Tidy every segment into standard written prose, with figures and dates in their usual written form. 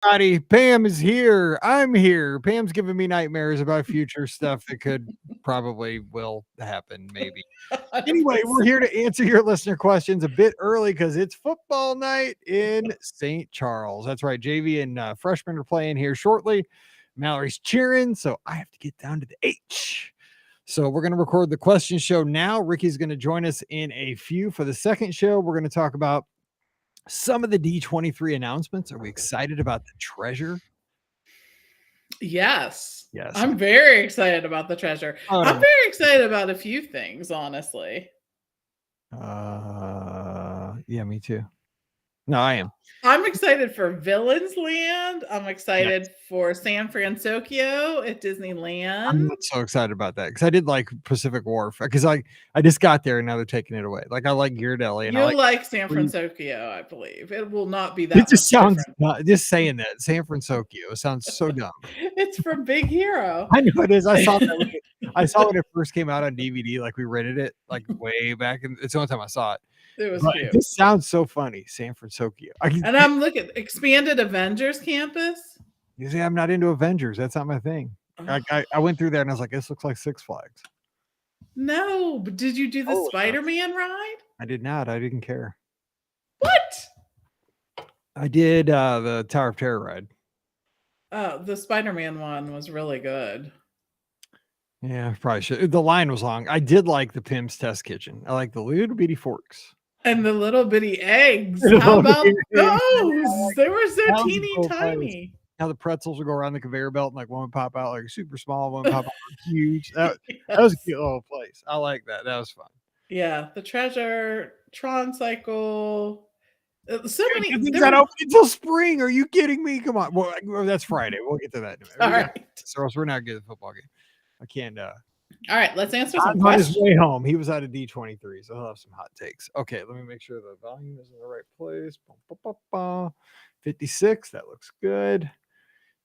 everybody. Pam is here. I'm here. Pam's giving me nightmares about future stuff that could probably will happen, maybe. Anyway, we're here to answer your listener questions a bit early because it's football night in St. Charles. That's right. JV and freshmen are playing here shortly. Mallory's cheering, so I have to get down to the H. So we're going to record the question show now. Ricky's going to join us in a few for the second show. We're going to talk about some of the D23 announcements. Are we excited about the treasure? Yes. Yes. I'm very excited about the treasure. I'm very excited about a few things, honestly. Yeah, me too. No, I am. I'm excited for Villains Land. I'm excited for San Francisco at Disneyland. I'm not so excited about that because I did like Pacific Wharf because I just got there and now they're taking it away. Like I like Ghirardelli and You'll like San Francisco, I believe. It will not be that. It just sounds just saying that San Francisco sounds so dumb. It's from Big Hero. I know it is. I saw that. I saw when it first came out on DVD. Like we rented it like way back, and it's the only time I saw it. It was cute. This sounds so funny, San Francisco. And I'm looking expanded Avengers campus. You see, I'm not into Avengers. That's not my thing. I went through there and I was like, this looks like Six Flags. No, but did you do the Spider-Man ride? I did not. I didn't care. What? I did the Tower of Terror ride. The Spider-Man one was really good. Yeah, probably should. The line was long. I did like the Pim's Test Kitchen. I like the little bitty forks. And the little bitty eggs. How about those? They were so teeny tiny. How the pretzels would go around the conveyor belt and like one would pop out like super small, one would pop out huge. That was a cute little place. I like that. That was fun. Yeah, the treasure, Tron Cycle. So many things that open until spring. Are you kidding me? Come on. Well, that's Friday. We'll get to that. All right. So we're not good at the football game. I can't. All right, let's answer some questions. On his way home, he was out of D23, so he'll have some hot takes. Okay, let me make sure the volume is in the right place. 56. That looks good.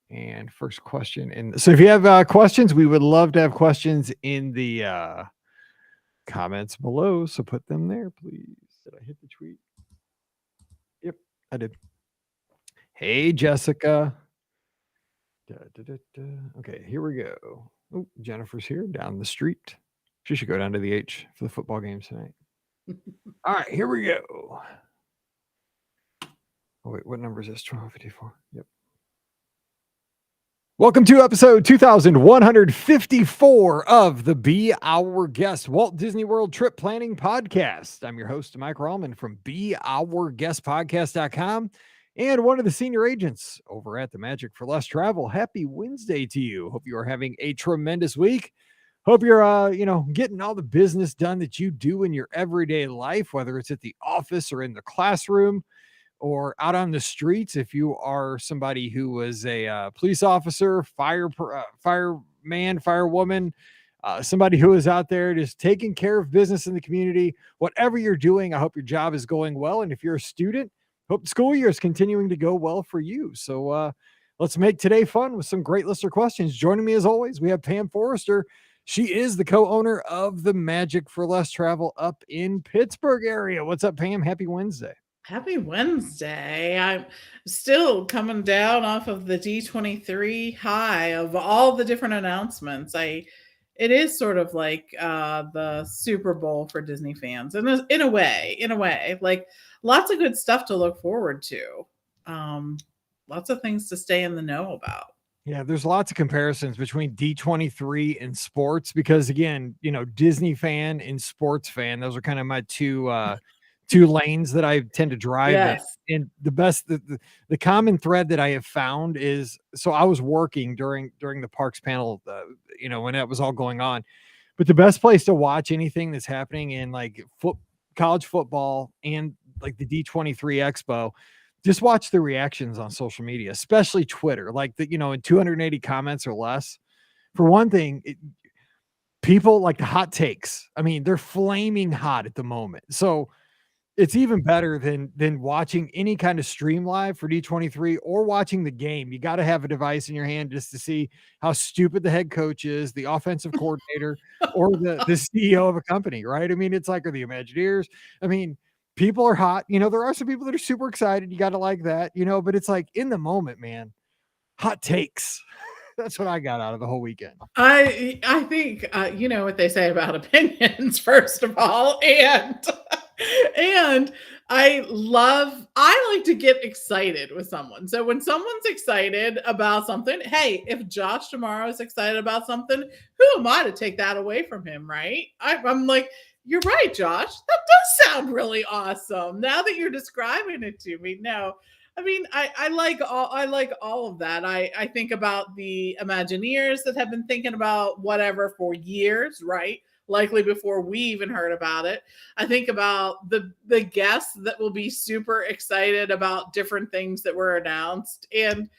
And first question. And so if you have questions, we would love to have questions in the comments below. So put them there, please. Did I hit the tweet? Yep, I did. Hey, Jessica. Okay, here we go. Oh, Jennifer's here down the street. She should go down to the H for the football game tonight. All right, here we go. Oh, wait, what number is this? 1254. Yep. Welcome to episode 2154 of the Be Our Guest Walt Disney World Trip Planning Podcast. I'm your host, Mike Rallman from BeOurGuestPodcast.com. And one of the senior agents over at the Magic for Less Travel. Happy Wednesday to you. Hope you are having a tremendous week. Hope you're, getting all the business done that you do in your everyday life, whether it's at the office or in the classroom or out on the streets. If you are somebody who was a police officer, fireman, firewoman, somebody who is out there just taking care of business in the community, whatever you're doing, I hope your job is going well. And if you're a student, hope the school year is continuing to go well for you. So let's make today fun with some great listener questions. Joining me as always, we have Pam Forrester. She is the co-owner of the Magic for Less Travel up in Pittsburgh area. What's up, Pam? Happy Wednesday. Happy Wednesday. I'm still coming down off of the D23 high of all the different announcements. It is sort of like the Super Bowl for Disney fans. And in a way, like lots of good stuff to look forward to. Lots of things to stay in the know about. Yeah, there's lots of comparisons between D23 and sports because, again, Disney fan and sports fan, those are kind of my two lanes that I tend to drive. Yes. And the common thread that I have found is, so I was working during the parks panel, when that was all going on, but the best place to watch anything that's happening in like college football and like the D23 Expo, just watch the reactions on social media, especially Twitter, like in 280 comments or less. For one thing, people like the hot takes. I mean, they're flaming hot at the moment. So it's even better than watching any kind of stream live for D23 or watching the game. You got to have a device in your hand just to see how stupid the head coach is, the offensive coordinator, or the CEO of a company, right? I mean, it's like, or the Imagineers. I mean, people are hot. There are some people that are super excited. You got to like that, but it's like in the moment, man, hot takes. That's what I got out of the whole weekend. I think you know what they say about opinions, first of all, and I like to get excited with someone. So when someone's excited about something, hey, if Josh tomorrow is excited about something, who am I to take that away from him, right? I'm like, you're right, Josh. That does sound really awesome. Now that you're describing it to me, no. I mean, I like all of that. I think about the Imagineers that have been thinking about whatever for years, right? Likely before we even heard about it. I think about the guests that will be super excited about different things that were announced, and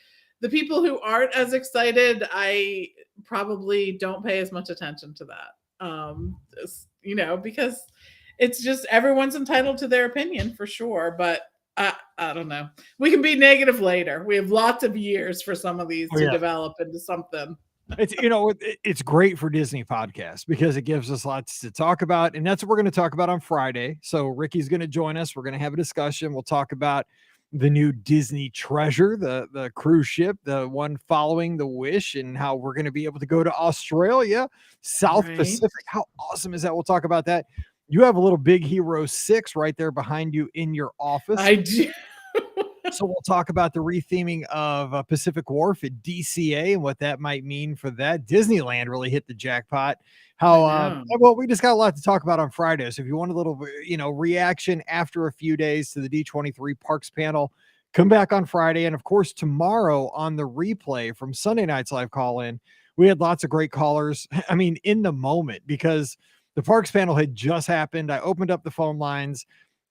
the people who aren't as excited, I probably don't pay as much attention to that. Because it's just everyone's entitled to their opinion for sure, but I don't know. We can be negative later. We have lots of years for some of these to develop into something. It's great for Disney podcasts because it gives us lots to talk about, and that's what we're going to talk about on Friday. So Ricky's going to join us. We're going to have a discussion. We'll talk about the new Disney Treasure, the cruise ship, the one following the Wish, and how we're going to be able to go to Australia, South Pacific. How awesome is that? We'll talk about that. You have a little Big Hero 6 right there behind you in your office. I do. So we'll talk about the retheming of Pacific Wharf at DCA and what that might mean for that. Disneyland really hit the jackpot. We just got a lot to talk about on Friday. So if you want a little, reaction after a few days to the D23 Parks panel, come back on Friday. And of course, tomorrow on the replay from Sunday night's live call-in, we had lots of great callers. I mean, in the moment, because the Parks panel had just happened. I opened up the phone lines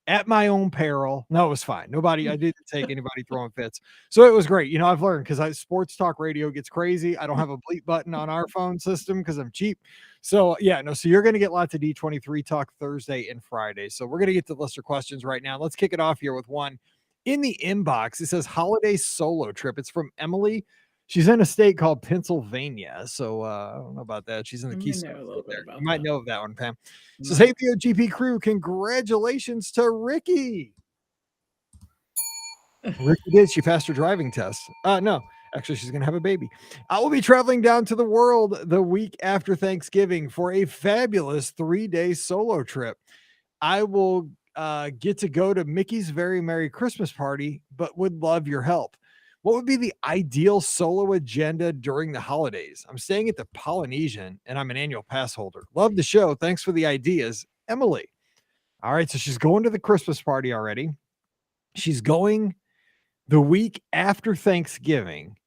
at my own peril. No, it was fine. I didn't take anybody throwing fits. So it was great. I've learned because sports talk radio gets crazy. I don't have a bleep button on our phone system because I'm cheap. So so you're going to get lots of D23 talk Thursday and Friday. So we're going to get to the listener questions right now. Let's kick it off here with one in the inbox. It says holiday solo trip. It's from Emily. She's in a state called Pennsylvania. So I don't know about that. She's in the Keystone. You might know of that one, Pam. Says, hey, BOGP crew, congratulations to Ricky. Ricky did. She passed her driving test. No, actually, she's going to have a baby. I will be traveling down to the world the week after Thanksgiving for a fabulous 3-day solo trip. I will get to go to Mickey's Very Merry Christmas Party, but would love your help. What would be the ideal solo agenda during the holidays? I'm staying at the Polynesian and I'm an annual pass holder. Love the show. Thanks for the ideas, Emily. All right. So she's going to the Christmas party already. She's going the week after Thanksgiving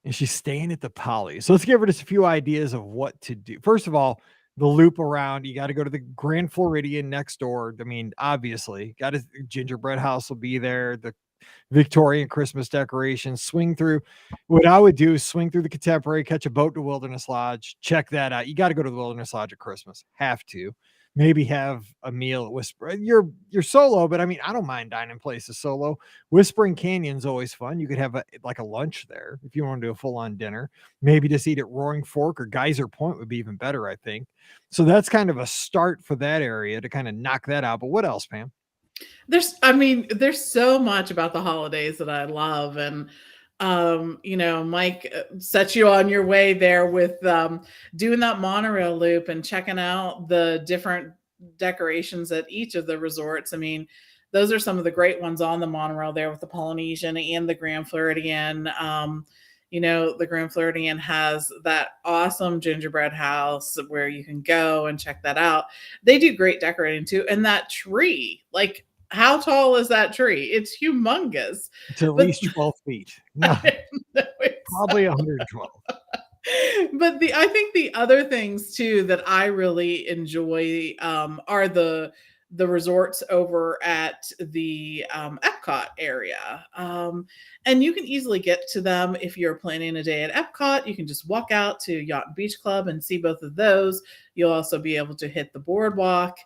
and she's staying at the Poly. So let's give her just a few ideas of what to do. First of all, the loop around, you got to go to the Grand Floridian next door. I mean, obviously, got a gingerbread house will be there. The Victorian Christmas decorations, swing through. What I would do is swing through the Contemporary, catch a boat to Wilderness Lodge, check that out. You got to go to the Wilderness Lodge at Christmas. Have to. Maybe have a meal at Whisper. You're solo, but I mean, I don't mind dining places solo. Whispering Canyon's always fun. You could have a lunch there if you want to do a full-on dinner. Maybe just eat at Roaring Fork or Geyser Point would be even better, I think. So that's kind of a start for that area to kind of knock that out. But what else, Pam? There's so much about the holidays that I love. And, Mike set you on your way there with doing that monorail loop and checking out the different decorations at each of the resorts. I mean, those are some of the great ones on the monorail there with the Polynesian and the Grand Floridian. The Grand Floridian has that awesome gingerbread house where you can go and check that out. They do great decorating too. And that tree, like, how tall is that tree? It's humongous. It's at least 12 feet. No, probably 112. But I think the other things too that I really enjoy are the resorts over at the Epcot area. And you can easily get to them if you're planning a day at Epcot. You can just walk out to Yacht and Beach Club and see both of those. You'll also be able to hit the boardwalk.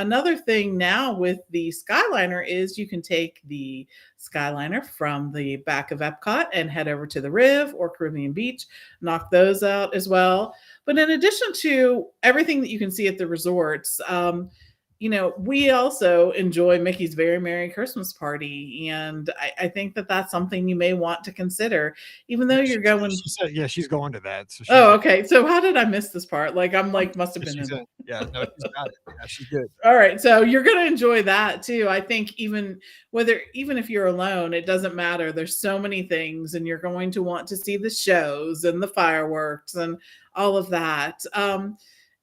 Another thing now with the Skyliner is you can take the Skyliner from the back of Epcot and head over to the Riv or Caribbean Beach, knock those out as well. But in addition to everything that you can see at the resorts, we also enjoy Mickey's Very Merry Christmas Party. And I think that that's something you may want to consider, even though Yeah, you're going. she said, yeah, she's going to that. So she's Oh, okay. So how did I miss this part? Like, I'm like, must have been she's in. in. Yeah, no, she's got it. Yeah, she's good. All right. So you're going to enjoy that too. I think even if you're alone, it doesn't matter. There's so many things, and you're going to want to see the shows and the fireworks and all of that.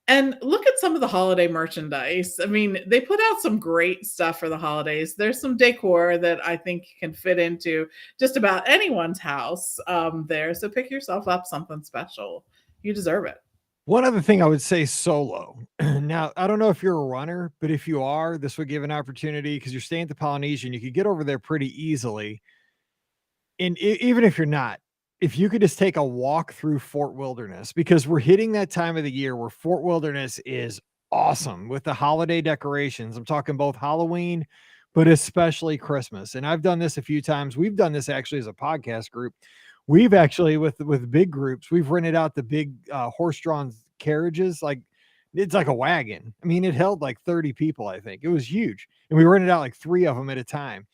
And look at some of the holiday merchandise. I mean, they put out some great stuff for the holidays. There's some decor that I think can fit into just about anyone's house there. So pick yourself up something special. You deserve it. One other thing I would say solo. Now, I don't know if you're a runner, but if you are, this would give an opportunity because you're staying at the Polynesian. You could get over there pretty easily. And even if you're not, if you could just take a walk through Fort Wilderness, because we're hitting that time of the year where Fort Wilderness is awesome with the holiday decorations. I'm talking both Halloween, but especially Christmas. And I've done this a few times. We've done this actually as a podcast group. We've actually with big groups, we've rented out the big horse-drawn carriages. Like it's like a wagon. I mean, it held like 30 people, I think. It was huge. And we rented out like 3 of them at a time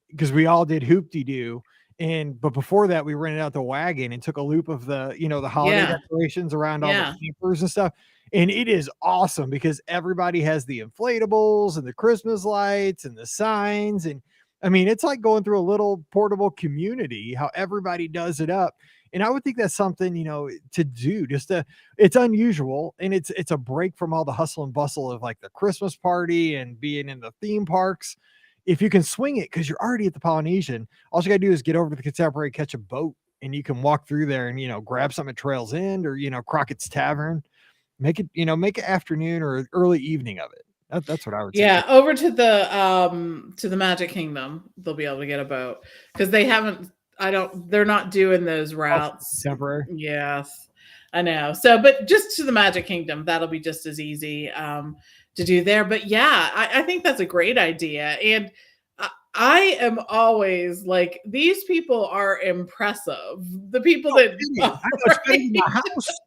because we all did hoop-de-doo. But before that, we rented out the wagon and took a loop of the holiday decorations around all the campers and stuff. And it is awesome because everybody has the inflatables and the Christmas lights and the signs. And I mean, it's like going through a little portable community, how everybody does it up. And I would think that's something, to do it's unusual. And it's a break from all the hustle and bustle of like the Christmas party and being in the theme parks. If you can swing it, because you're already at the Polynesian, all you got to do is get over to the Contemporary, catch a boat, and you can walk through there and, grab something at Trails End or, Crockett's Tavern. Make it afternoon or early evening of it. That's what I would say. Yeah, over to the Magic Kingdom, they'll be able to get a boat because they're not doing those routes. Temporary. Yes, I know. So, but just to the Magic Kingdom, that'll be just as easy to do there. But yeah, I think that's a great idea. And I am always like, these people are impressive. The people that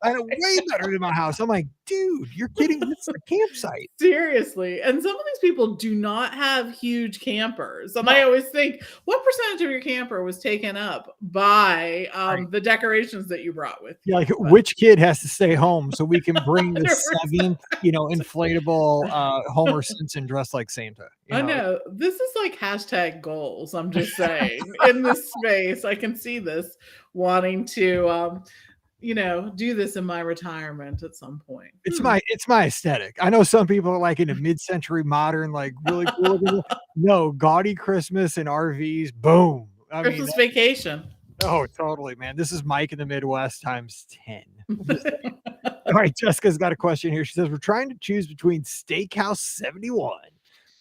I know way better than my house. I'm like, dude, you're kidding. This is a campsite. Seriously. And some of these people do not have huge campers. And I always think, what percentage of your camper was taken up by the decorations that you brought with you? Yeah, like which kid has to stay home so we can bring the 7th, inflatable Homer Simpson dressed like Santa. I know. This is like hashtag goals. I'm just saying. In this space, I can see this wanting to do this in my retirement at some point. It's my aesthetic. I know some people are like into mid-century modern, like really cool. No, gaudy Christmas and RVs. Boom. Christmas vacation. Oh, totally, man. This is Mike in the Midwest times 10. All right, Jessica's got a question here. She says, we're trying to choose between Steakhouse 71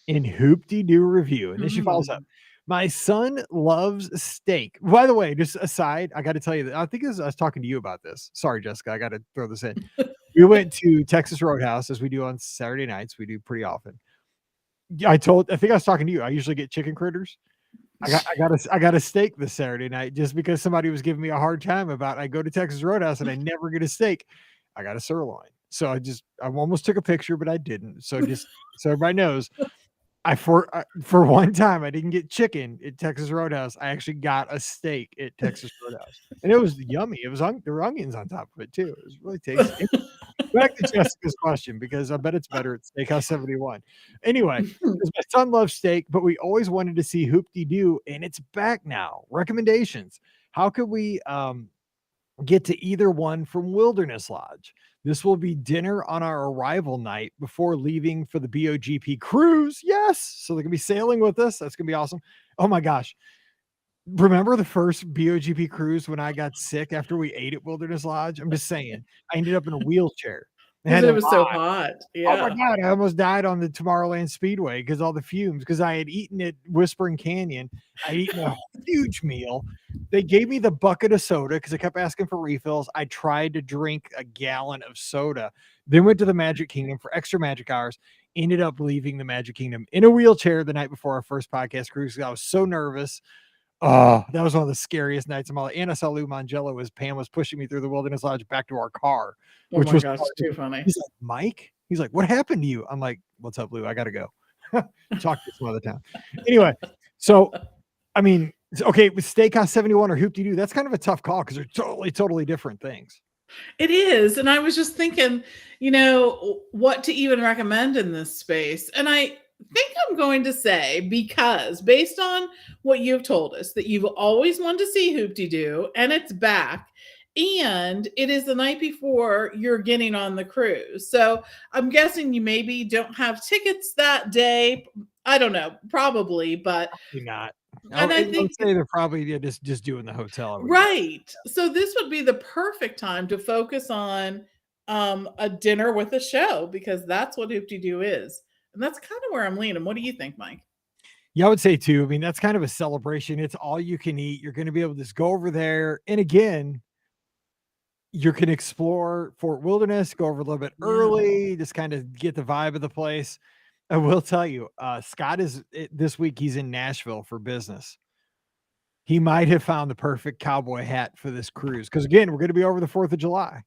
and Hoop-de-Doo Review. And then she follows up. My son loves steak. By the way, just aside, I got to tell you that I think I was talking to you about this. Sorry, Jessica, I got to throw this in. We went to Texas Roadhouse as we do on Saturday nights. We do pretty often. I think I was talking to you. I usually get chicken critters. I got a steak this Saturday night just because somebody was giving me a hard time about I go to Texas Roadhouse and I never get a steak. I got a sirloin. So I almost took a picture, but I didn't. So just so everybody knows, for one time I didn't get chicken at Texas Roadhouse. I actually got a steak at Texas Roadhouse, and it was yummy. There were onions on top of it too. It was really tasty. Back to Jessica's question, because I bet it's better at Steakhouse 71. Anyway, because my son loves steak, but we always wanted to see Hoop-de-Doo, and it's back now. Recommendations. How could we get to either one from Wilderness Lodge? This will be dinner on our arrival night before leaving for the BOGP cruise. Yes. So they're going to be sailing with us. That's going to be awesome. Oh my gosh. Remember the first BOGP cruise when I got sick after we ate at Wilderness Lodge? I'm just saying. I ended up in a wheelchair. Because it was so hot. Yeah. Oh my God. I almost died on the Tomorrowland Speedway because all the fumes, because I had eaten at Whispering Canyon. I eaten a huge meal. They gave me the bucket of soda because I kept asking for refills. I tried to drink a gallon of soda, then went to the Magic Kingdom for extra magic hours, ended up leaving the Magic Kingdom in a wheelchair the night before our first podcast cruise. I was so nervous. Oh, that was one of the scariest nights of my life. And I saw Lou Mangello as Pam was pushing me through the Wilderness Lodge back to our car. Oh my gosh, too funny. He's like, Mike, He's like, what happened to you? I'm like, what's up, Lou? I got to go. Talk to you some other time. Anyway, so, I mean, okay, with Steakhouse 71 or Hoop-Dee-Doo, that's kind of a tough call because they're totally different things. It is. And I was just thinking, what to even recommend in this space. And I think I'm going to say, because based on what you've told us, that you've always wanted to see Hoop-Dee-Doo and it's back. And it is the night before you're getting on the cruise. So I'm guessing you maybe don't have tickets that day. I don't know, probably, but Probably not. and I think say they're probably just doing the hotel. right. So this would be the perfect time to focus on a dinner with a show, because that's what Hoop-Dee-Doo is. And that's kind of where I'm leaning. What do you think, Mike? Yeah, I would say too. I mean, that's kind of a celebration. It's all you can eat. You're going to be able to just go over there. And again, you can explore Fort Wilderness, go over a little bit early, just kind of get the vibe of the place. I will tell you, Scott this week, he's in Nashville for business. He might have found the perfect cowboy hat for this cruise. Because again, we're going to be over the 4th of July.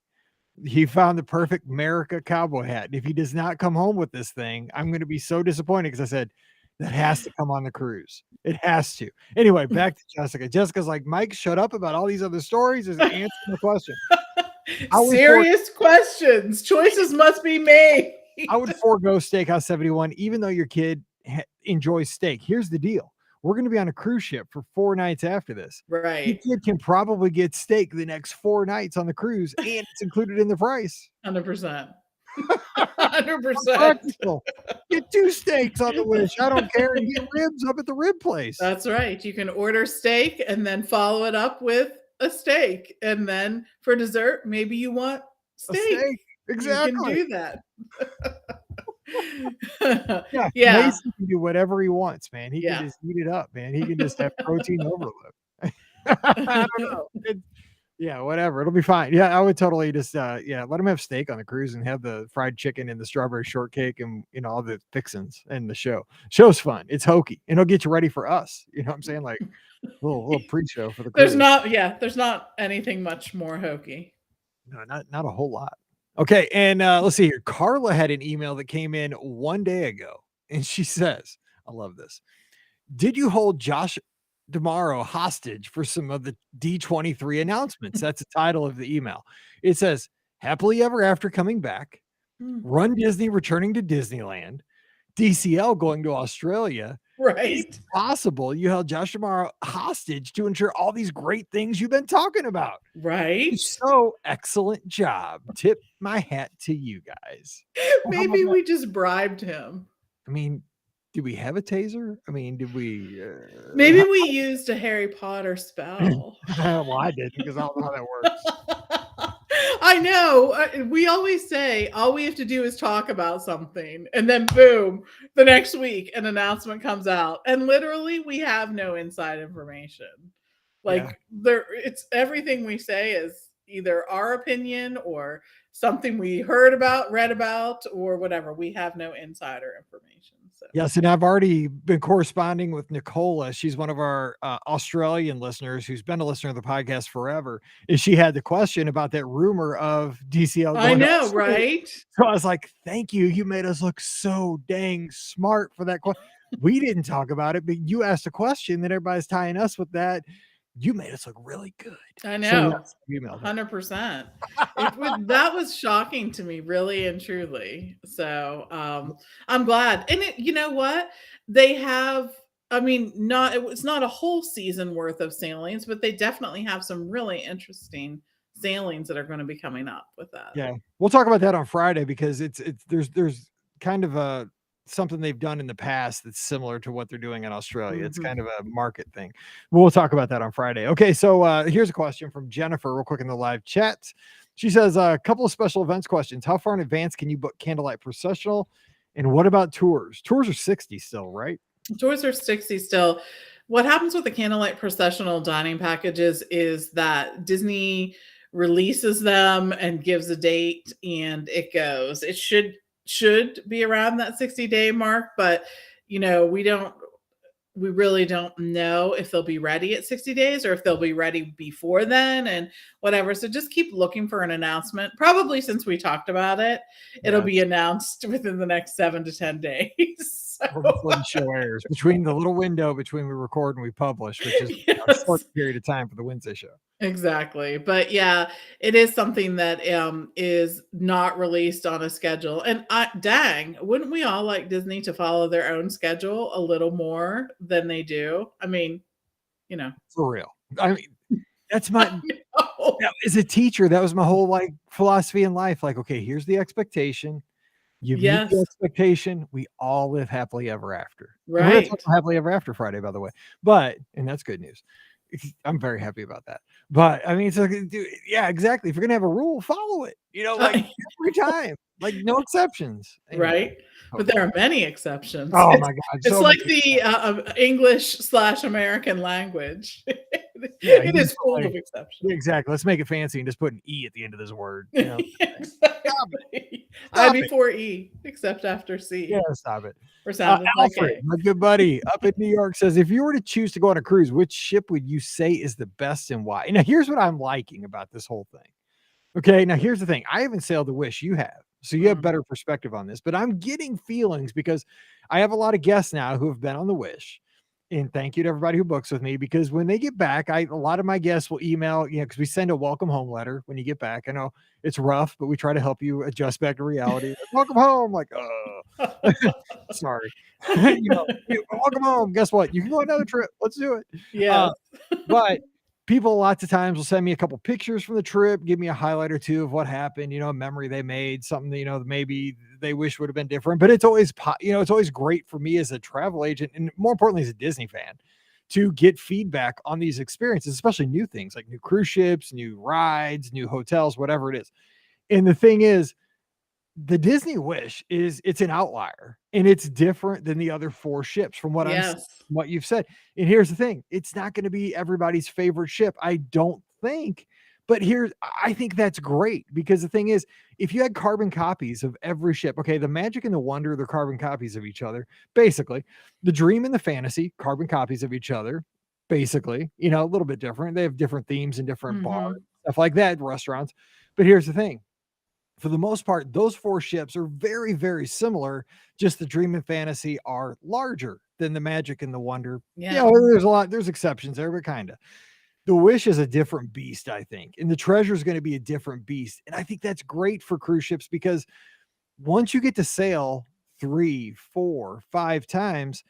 He found the perfect America cowboy hat. And if he does not come home with this thing, I'm going to be so disappointed, because I said, that has to come on the cruise. It has to. Anyway, back to Jessica. Jessica's like, Mike, shut up about all these other stories. Is answering the question. Serious questions. Choices must be made. I would forego Steakhouse 71, even though your kid enjoys steak. Here's the deal. We're going to be on a cruise ship for 4 nights after this. Right. Your kid can probably get steak the next 4 nights on the cruise, and it's included in the price. 100%. 100%. Get 2 steaks on the Wish. I don't care. And get ribs up at the rib place. That's right. You can order steak and then follow it up with a steak. And then for dessert, maybe you want steak. Exactly. You can do that. Yeah. Mason can do whatever he wants, man. He can just eat it up, man. He can just have protein overload. I don't know. Yeah, whatever. It'll be fine. Yeah, I would totally just let him have steak on the cruise and have the fried chicken and the strawberry shortcake and all the fixins and the show. Show's fun. It's hokey. And it'll get you ready for us. You know what I'm saying? Like little pre-show for the cruise. There's not anything much more hokey. No, not a whole lot. Okay, and let's see here. Carla had an email that came in one day ago, and she says, I love this. Did you hold Josh D'Amaro hostage for some of the D23 announcements? That's the title of the email. It says, happily ever after coming back, Run Disney returning to Disneyland, DCL going to Australia. Right. It's possible you held Josh D'Amaro hostage to ensure all these great things you've been talking about. Right. So excellent job. Tip my hat to you guys. Maybe we just bribed him. I mean, did we have a taser? I mean, did we? Maybe we used a Harry Potter spell. Well, I didn't, because I don't know how that works. I know. We always say all we have to do is talk about something, and then boom, the next week an announcement comes out, and literally we have no inside information. It's everything we say is either our opinion or something we heard about, read about, or whatever. We have no insider information. So. Yes, and I've already been corresponding with Nicola. She's one of our Australian listeners who's been a listener of the podcast forever. And she had the question about that rumor of DCL. I know, right? So I was like, thank you. You made us look so dang smart for that question. We didn't talk about it, but you asked a question that everybody's tying us with that. You made us look really good. I know. 100%. That was shocking to me, really and truly. So I'm glad. And you know what? They have, it's not a whole season worth of sailings, but they definitely have some really interesting sailings that are going to be coming up with that. Yeah. We'll talk about that on Friday, because there's kind of something they've done in the past that's similar to what they're doing in Australia. Mm-hmm. It's kind of a market thing. We'll talk about that on Friday. Okay, so here's a question from Jennifer real quick in the live chat. She says, a couple of special events questions. How far in advance can you book Candlelight Processional? And what about tours? Tours are 60 still, right? Tours are 60 still. What happens with the Candlelight Processional dining packages is that Disney releases them and gives a date, and it goes. It should be around that 60-day mark, but we don't, we really don't know if they'll be ready at 60 days or if they'll be ready before then and whatever. So just keep looking for an announcement. Probably since we talked about it, it'll Yeah, be announced within the next 7 to 10 days. or So, before the show airs, between the little window between we record and we publish, which is a short yes. period of time for the Wednesday show. Exactly. But yeah, it is something that is not released on a schedule. And dang, wouldn't we all like Disney to follow their own schedule a little more than they do? I mean, you know. For real. I mean, that's my Oh, as a teacher, that was my whole like philosophy in life. Like, okay, here's the expectation. You meet the yes, expectation, we all live happily ever after. And we're gonna talk right. about happily ever after Friday, by the way. But and that's good news. I'm very happy about that. But I mean, it's like, dude, yeah, exactly. If you're gonna have a rule, follow it. Like every time, like no exceptions. Anyway, Right? But there are many exceptions. oh It's my God, it's so like many. the, English/American language. Yeah, you It just is put full like, of exceptions. yeah, exactly. Let's make it fancy and just put an E at the end of this word. Stop it. Exactly. I Stop it. before E, except after Yeah, C, stop it. or sounded like Alfred, A. my good buddy up in New York says, if you were to choose to go on a cruise, which ship would you say is the best and why? Now, here's what I'm liking about this whole thing. Okay, now here's the thing. I haven't sailed the Wish, you have. So you have Mm, better perspective on this, but I'm getting feelings because I have a lot of guests now who have been on the Wish. And thank you to everybody who books with me because when they get back, a lot of my guests will email, because we send a welcome home letter when you get back. I know it's rough, but we try to help you adjust back to reality. Like, welcome home. Like, sorry. Welcome home. Guess what? You can go on another trip. Let's do it. Uh, yes. but people lots of times will send me a couple pictures from the trip, give me a highlight or two of what happened, a memory they made, something that, maybe they wish would have been different. But it's always, it's always great for me as a travel agent and more importantly, as a Disney fan to get feedback on these experiences, especially new things like new cruise ships, new rides, new hotels, whatever it is. And the thing is, the Disney Wish it's an outlier and it's different than the other four ships from what Yes. what you've said. And here's the thing, it's not going to be everybody's favorite ship, I don't think. But I think that's great because the thing is, if you had carbon copies of every ship, okay, the Magic and the Wonder, they're carbon copies of each other, basically. The Dream and the Fantasy, carbon copies of each other, basically, a little bit different. They have different themes and different bars, Mhm. stuff like that, restaurants. But here's the thing, for the most part, those four ships are very, very similar. Just the Dream and Fantasy are larger than the Magic and the Wonder. Yeah. There's exceptions there, but kind of. The Wish is a different beast, I think, and the Treasure is going to be a different beast. And I think that's great for cruise ships because once you get to sail 3, 4, 5 times,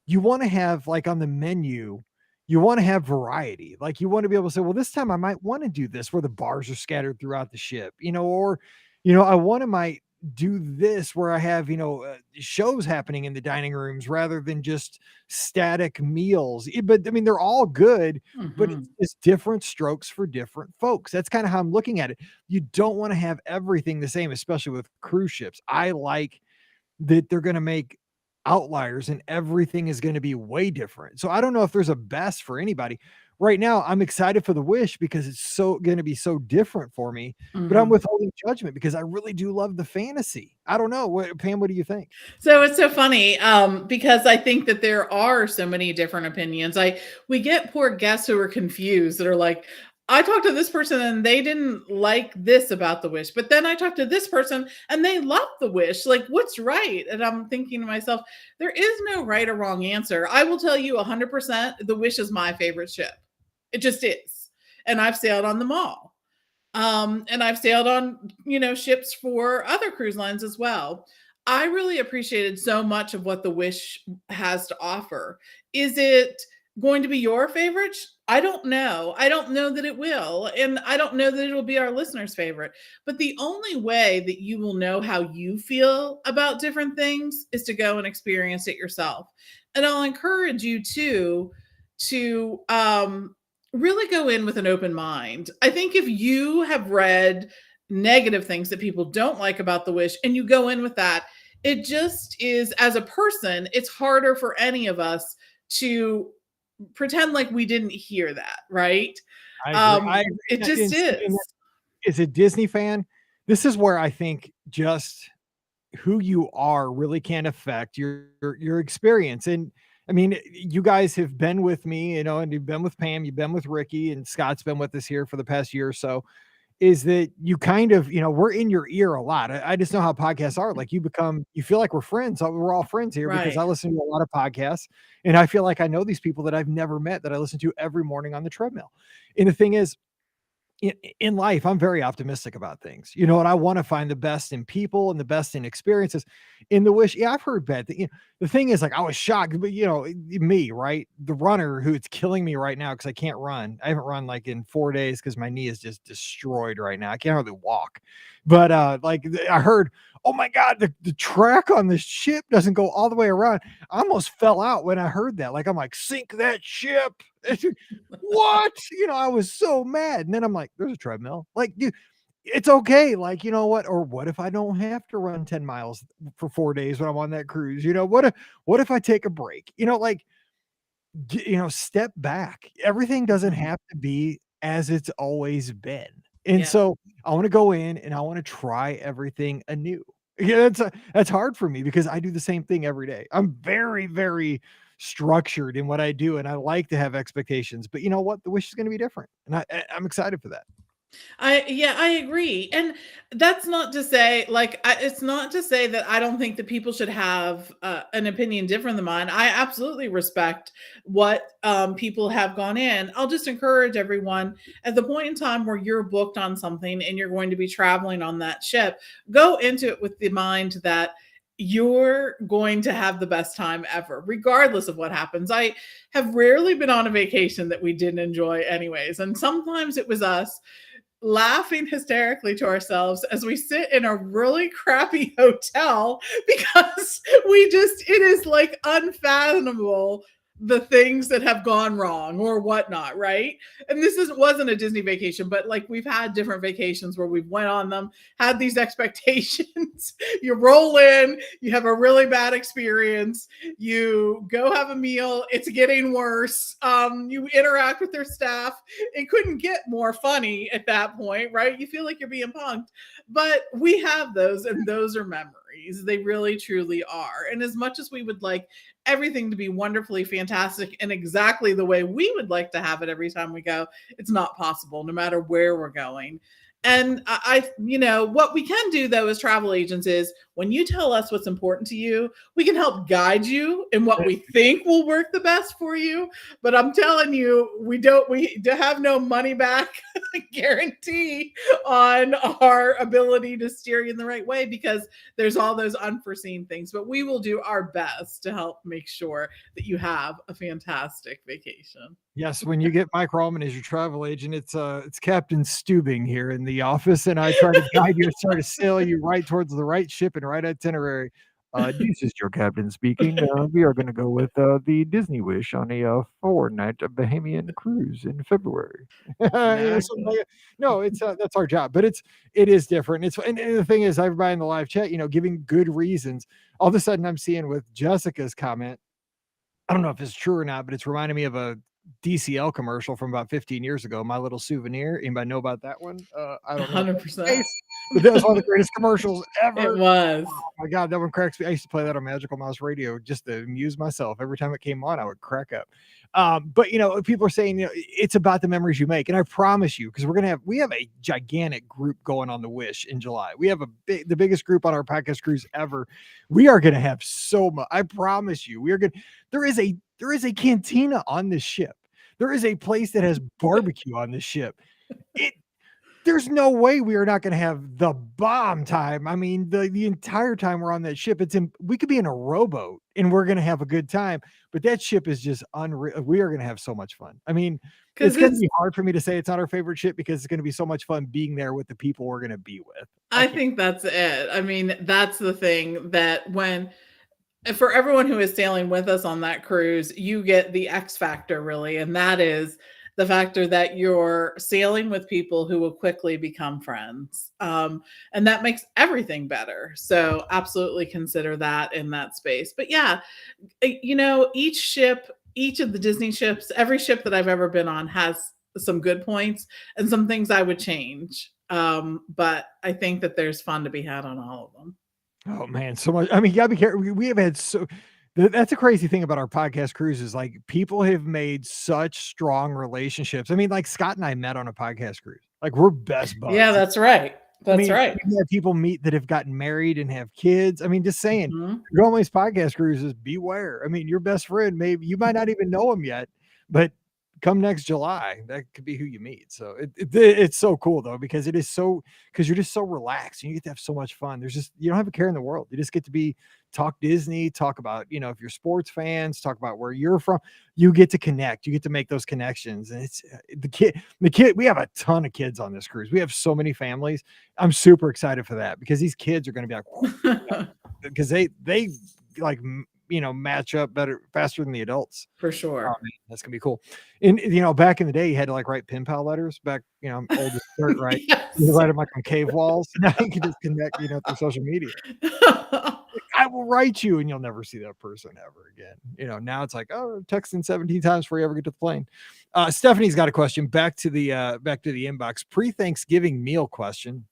you want to have like on the menu, you want to have variety. Like you want to be able to say, well, this time I might want to do this where the bars are scattered throughout the ship, or, I might do this where I have, shows happening in the dining rooms rather than just static meals. But I mean, they're all good, but Mhm. it's different strokes for different folks. That's kind of how I'm looking at it. You don't want to have everything the same, especially with cruise ships. I like that they're going to make outliers and everything is going to be way different. So I don't know if there's a best for anybody. Right now, I'm excited for the Wish because it's so going to be so different for me, but I'm Mhm. withholding judgment because I really do love the fantasy. I don't know. Pam, what do you think? So it's so funny, because I think that there are so many different opinions. We get poor guests who are confused that are like, I talked to this person and they didn't like this about the Wish, but then I talked to this person and they loved the Wish. Like, what's right? And I'm thinking to myself, there is no right or wrong answer. I will tell you 100% the Wish is my favorite ship. It just is. And I've sailed on them all. And I've sailed on, ships for other cruise lines as well. I really appreciated so much of what the Wish has to offer. Is it going to be your favorite? I don't know. I don't know that it will. And I don't know that it'll be our listeners' favorite. But the only way that you will know how you feel about different things is to go and experience it yourself. And I'll encourage you to really go in with an open mind. I think if you have read negative things that people don't like about the Wish and you go in with that, it just is, as a person, it's harder for any of us to pretend like we didn't hear that, right? I agree. I agree. It just is. As a Disney fan, this is where I think just who you are really can affect your experience. And I mean, you guys have been with me, and you've been with Pam, you've been with Ricky, and Scott's been with us here for the past year or so. Is that you kind of, we're in your ear a lot. I just know how podcasts are. Like you feel like we're friends. We're all friends here because Right. I listen to a lot of podcasts and I feel like I know these people that I've never met that I listen to every morning on the treadmill. And the thing is, in life, I'm very optimistic about things, and I want to find the best in people and the best in experiences. In the wish, yeah, I've heard bad things. The thing is, like, I was shocked, but me, right? The runner who it's killing me right now because I can't run. I haven't run like in 4 days because my knee is just destroyed right now. I can't hardly walk. But I heard, oh my God, the track on this ship doesn't go all the way around. I almost fell out when I heard that. Like I'm like, sink that ship. What? I was so mad. And then I'm like, there's a treadmill. Like, dude, it's okay. Like, you know what? Or what if I don't have to run 10 miles for 4 days when I'm on that cruise? What if I take a break? Step back. Everything doesn't Mhm. have to be as it's always been. And Yeah. so I want to go in and I want to try everything anew. Yeah, that's hard for me because I do the same thing every day. I'm very, very structured in what I do, and I like to have expectations. But you know what? The wish is going to be different, and I'm excited for that. I agree. And that's not to say it's not to say that I don't think that people should have an opinion different than mine. I absolutely respect what people have gone in. I'll just encourage everyone at the point in time where you're booked on something and you're going to be traveling on that ship, go into it with the mind that you're going to have the best time ever, regardless of what happens. I have rarely been on a vacation that we didn't enjoy, anyways. And sometimes it was us laughing hysterically to ourselves as we sit in a really crappy hotel because it is like unfathomable the things that have gone wrong or whatnot, right? And wasn't a Disney vacation, but like we've had different vacations where we've went on them, had these expectations. You roll in, you have a really bad experience, you go have a meal, it's getting worse. You interact with their staff, it couldn't get more funny at that point, right? You feel like you're being punked. But we have those, and those are memories. They really, truly are. And as much as we would like everything to be wonderfully fantastic and exactly the way we would like to have it every time we go, it's not possible, no matter where we're going. And what we can do though as travel agents is when you tell us what's important to you, we can help guide you in what we think will work the best for you. But I'm telling you, we have no money back guarantee on our ability to steer you in the right way because there's all those unforeseen things. But we will do our best to help make sure that you have a fantastic vacation. Yes, when you get Mike Rallman as your travel agent, it's Captain Stubing here in the office, and I try to guide you, try to sail you right towards the right ship and right itinerary. This is your captain speaking. We are going to go with the Disney Wish on a 4-night Bahamian cruise in February. Exactly. No, it's that's our job, but it is different. And the thing is, everybody in the live chat, giving good reasons. All of a sudden, I'm seeing with Jessica's comment. I don't know if it's true or not, but it's reminding me of a DCL commercial from about 15 years ago, My Little Souvenir. Anybody know about that one? I don't know if that's the 100%. case, but that was one of the greatest commercials It ever. was. Oh my God, that one cracks me. I used to play that on Magical Mouse Radio just to amuse myself. Every time it came on, I would crack up. But people are saying, it's about the memories you make. And I promise you, because we have a gigantic group going on the Wish in July. We have the biggest group on our podcast cruise ever. We are going to have so much. I promise you, there is a cantina on this ship. There is a place that has barbecue on this ship. There's no way we are not going to have the bomb time. I mean, the entire time we're on that ship, we could be in a rowboat and we're going to have a good time. But that ship is just unreal. We are going to have so much fun. I mean, it's Because going to be hard for me to say it's not our favorite ship because it's going to be so much fun being there with the people we're going to be with. I think that's it. I mean, that's the thing that for everyone who is sailing with us on that cruise, you get the X factor really, and that is the factor that you're sailing with people who will quickly become friends. And that makes everything better. So absolutely consider that in that space. But yeah, each of the Disney ships, every ship that I've ever been on has some good points and some things I would change. But I think that there's fun to be had on all of them. Oh man, so much. I mean, you gotta be careful. We have had That's a crazy thing about our podcast cruises. Like people have made such strong relationships. I mean, like Scott and I met on a podcast cruise. Like we're best Yeah, buds. that's right. I That's mean, right. we've had people meet that have gotten married and have kids. I mean, just saying, Mhm. go on these podcast cruises, beware. I mean, your best friend, maybe you might not even know him yet, but come next July, that could be who you meet. So it's so cool though, because it is so, because you're just so relaxed and you get to have so much fun. There's just, you don't have a care in the world. You just get to be, talk Disney, talk about, if you're sports fans, talk about where you're from. You get to connect, you get to make those connections. And it's the kid, we have a ton of kids on this cruise. We have so many families. I'm super excited for that because these kids are going to be like, because they like, match up better, faster than the adults. For Oh, sure. man, that's gonna be cool. And back in the day, you had to like write pen pal letters. Back, I'm old as dirt, right? You Yes. write them like on cave walls. Now you can just connect, through social media. I will write you, and you'll never see that person ever again. Now it's like, oh, texting 17 times before you ever get to the plane. Stephanie's got a question. Back to the inbox. Pre-Thanksgiving meal question.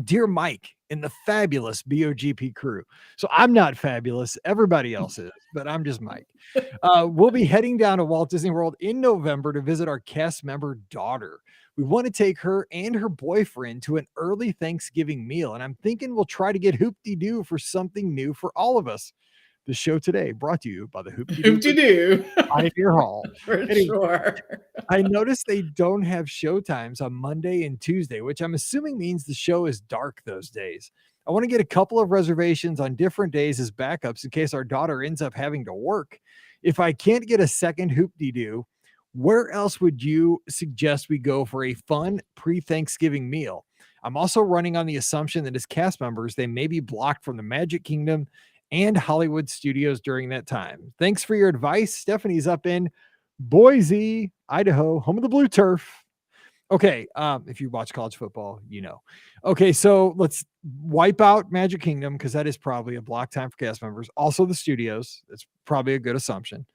Dear Mike and the fabulous BOGP crew. So I'm not fabulous. Everybody else is, but I'm just Mike. We'll be heading down to Walt Disney World in November to visit our cast member daughter. We want to take her and her boyfriend to an early Thanksgiving meal. And I'm thinking we'll try to get Hoop-de-Doo for something new for all of us. The show today brought to you by the Hoop-de-Doo Hoop-de-doo. Pioneer Hall. For Anyway, sure. I noticed they don't have show times on Monday and Tuesday, which I'm assuming means the show is dark those days. I want to get a couple of reservations on different days as backups in case our daughter ends up having to work. If I can't get a second Hoop-de-Doo, where else would you suggest we go for a fun pre-Thanksgiving meal? I'm also running on the assumption that as cast members, they may be blocked from the Magic Kingdom and Hollywood studios during that time. Thanks for your advice. Stephanie's up in Boise, Idaho, home of the blue turf. Okay, if you watch college football, Okay, so let's wipe out Magic Kingdom because that is probably a block time for cast members. Also, the studios. That's probably a good assumption.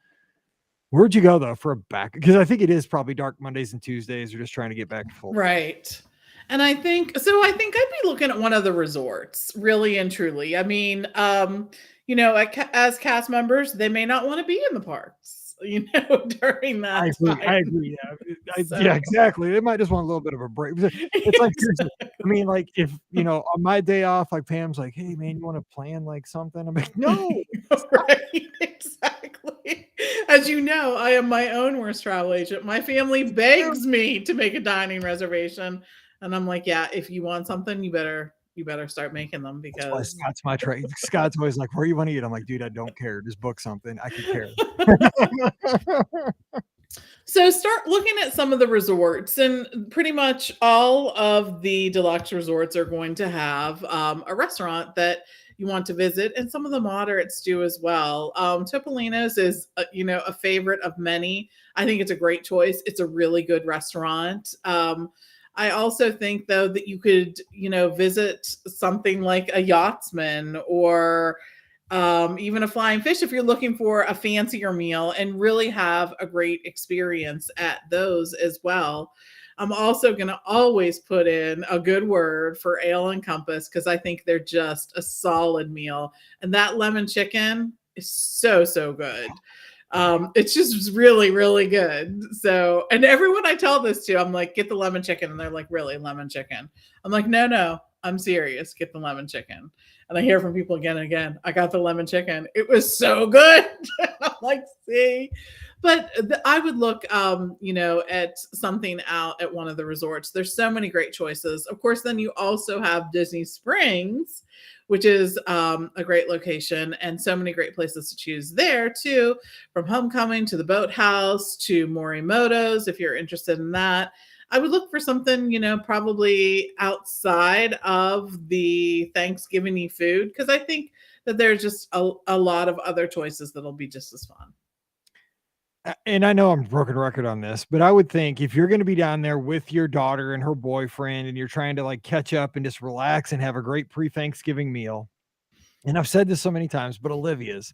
Where'd you go though for a back? Because I think it is probably dark Mondays and Tuesdays. You're just trying to get back to full. Right. And I think I'd be looking at one of the resorts, really and truly. I mean, as cast members, they may not want to be in the parks, during that I time. agree. Yeah, So yeah, exactly. They might just want a little bit of a break. It's like, seriously, I mean, like if on my day off, like Pam's like, "Hey, man, you want to plan like something?" I'm like, "No." right, exactly. As you know, I am my own worst travel agent. My family begs me to make a dining reservation, and I'm like, yeah, if you want something, you better start making them That's why because Scott's my trade. Scott's always like, "Where you want to eat?" I'm like, "Dude, I don't care. Just book something. I can care." So start looking at some of the resorts, and pretty much all of the deluxe resorts are going to have a restaurant that you want to visit, and some of the moderates do as well. Topolino's is a favorite of many. I think it's a great choice. It's a really good restaurant. I also think though that you could visit something like a Yachtsman or even a Flying Fish if you're looking for a fancier meal and really have a great experience at those as well. I'm also going to always put in a good word for Ale and Compass because I think they're just a solid meal. And that lemon chicken is so, so good. It's just really, really good. So, and everyone I tell this to, I'm like, get the lemon chicken. And they're like, really, lemon chicken? I'm like, no, I'm serious. Get the lemon chicken. And I hear from people again and again, I got the lemon chicken. It was so good. I'm like, see, but I would look, at something out at one of the resorts. There's so many great choices. Of course, then you also have Disney Springs, which is a great location and so many great places to choose there too, from Homecoming to the Boathouse to Morimoto's, if you're interested in that. I would look for something, probably outside of the Thanksgiving-y food, because I think that there's just a lot of other choices that'll be just as fun. And I know I'm a broken record on this, but I would think if you're going to be down there with your daughter and her boyfriend and you're trying to like catch up and just relax and have a great pre-Thanksgiving meal, and I've said this so many times, but Olivia's,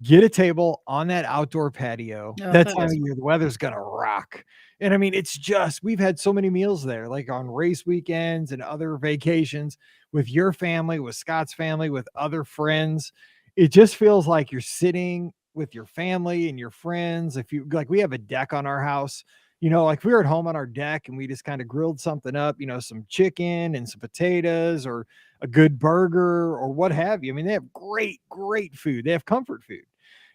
get a table on that outdoor patio. Oh, That that time of is year, the weather's going to rock. And I mean, it's just, we've had so many meals there, like on race weekends and other vacations with your family, with Scott's family, with other friends. It just feels like you're sitting with your family and your friends. If you like, we have a deck on our house, like we were at home on our deck and we just kind of grilled something up, some chicken and some potatoes or a good burger or what have you. I mean, they have great, great food. They have comfort food.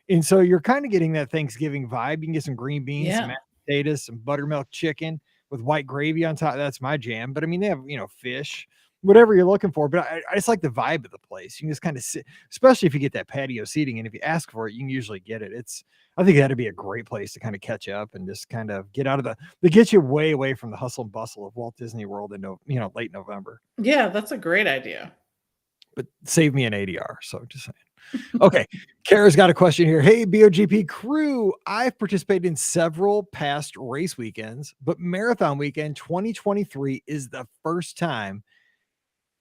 And so you're kind of getting that Thanksgiving vibe. You can get some green beans, some Yeah. mashed potatoes, some buttermilk chicken with white gravy on top. That's my jam. But I mean, they have, fish, whatever you're looking for. But I just like the vibe of the place. You can just kind of sit, especially if you get that patio seating. And if you ask for it, you can usually get it. I think that'd be a great place to kind of catch up and just kind of get out of they get you way away from the hustle and bustle of Walt Disney World in, late November. Yeah, that's a great idea. But save me an ADR. So just saying. Okay. Kara's got a question here. Hey, BOGP crew. I've participated in several past race weekends, but Marathon Weekend 2023 is the first time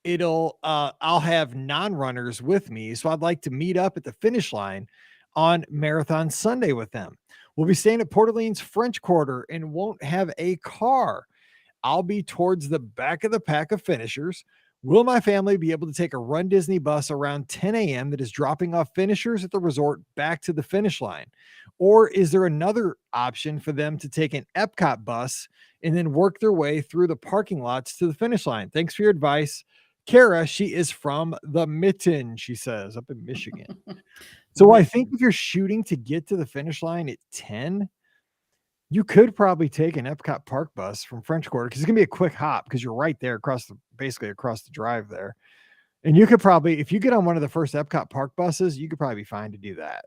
I'll have non-runners with me. So I'd like to meet up at the finish line on Marathon Sunday with them. We'll be staying at Port Orleans French Quarter and won't have a car. I'll be towards the back of the pack of finishers. Will my family be able to take a Run Disney bus around 10 a.m. that is dropping off finishers at the resort back to the finish line? Or is there another option for them to take an Epcot bus and then work their way through the parking lots to the finish line? Thanks for your advice. Kara, she is from the Mitten, she says, up in Michigan. So I think if you're shooting to get to the finish line at 10, you could probably take an Epcot Park bus from French Quarter because it's gonna be a quick hop because you're right there basically across the drive there. And you could probably, if you get on one of the first Epcot Park buses, you could probably be fine to do that.